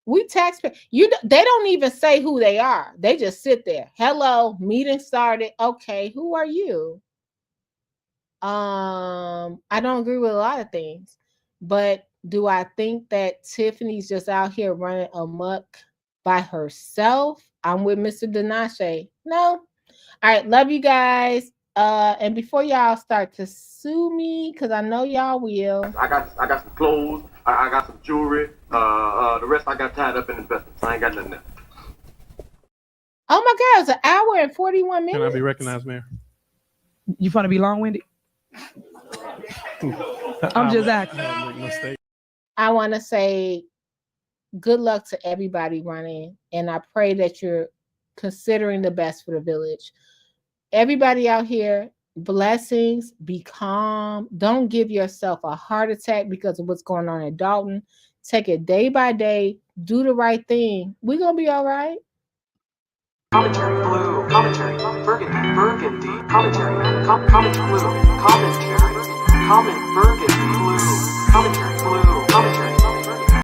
We taxpayer. They don't even say who they are. They just sit there. Hello, meeting started. Okay, who are you? I don't agree with a lot of things, but do I think that Tiffany's just out here running amok by herself? I'm with Mr. Denache. No. All right, love you guys. And before y'all start to sue me, because I know y'all will. I got some clothes. I got some jewelry. The rest I got tied up in investments. I ain't got nothing else. Oh my God, it's 1 hour and 41 minutes. Can I be recognized, Mayor? You want to be long-winded? I'm just asking. I want to say good luck to everybody running, and I pray that you're considering the best for the village. Everybody out here, blessings, be calm. Don't give yourself a heart attack because of what's going on in Dolton. Take it day by day. Do the right thing. We're going to be all right. Commentary blue, commentary, burgundy, commentary, commentary blue, commentary, comment burgundy blue, commentary blue, commentary.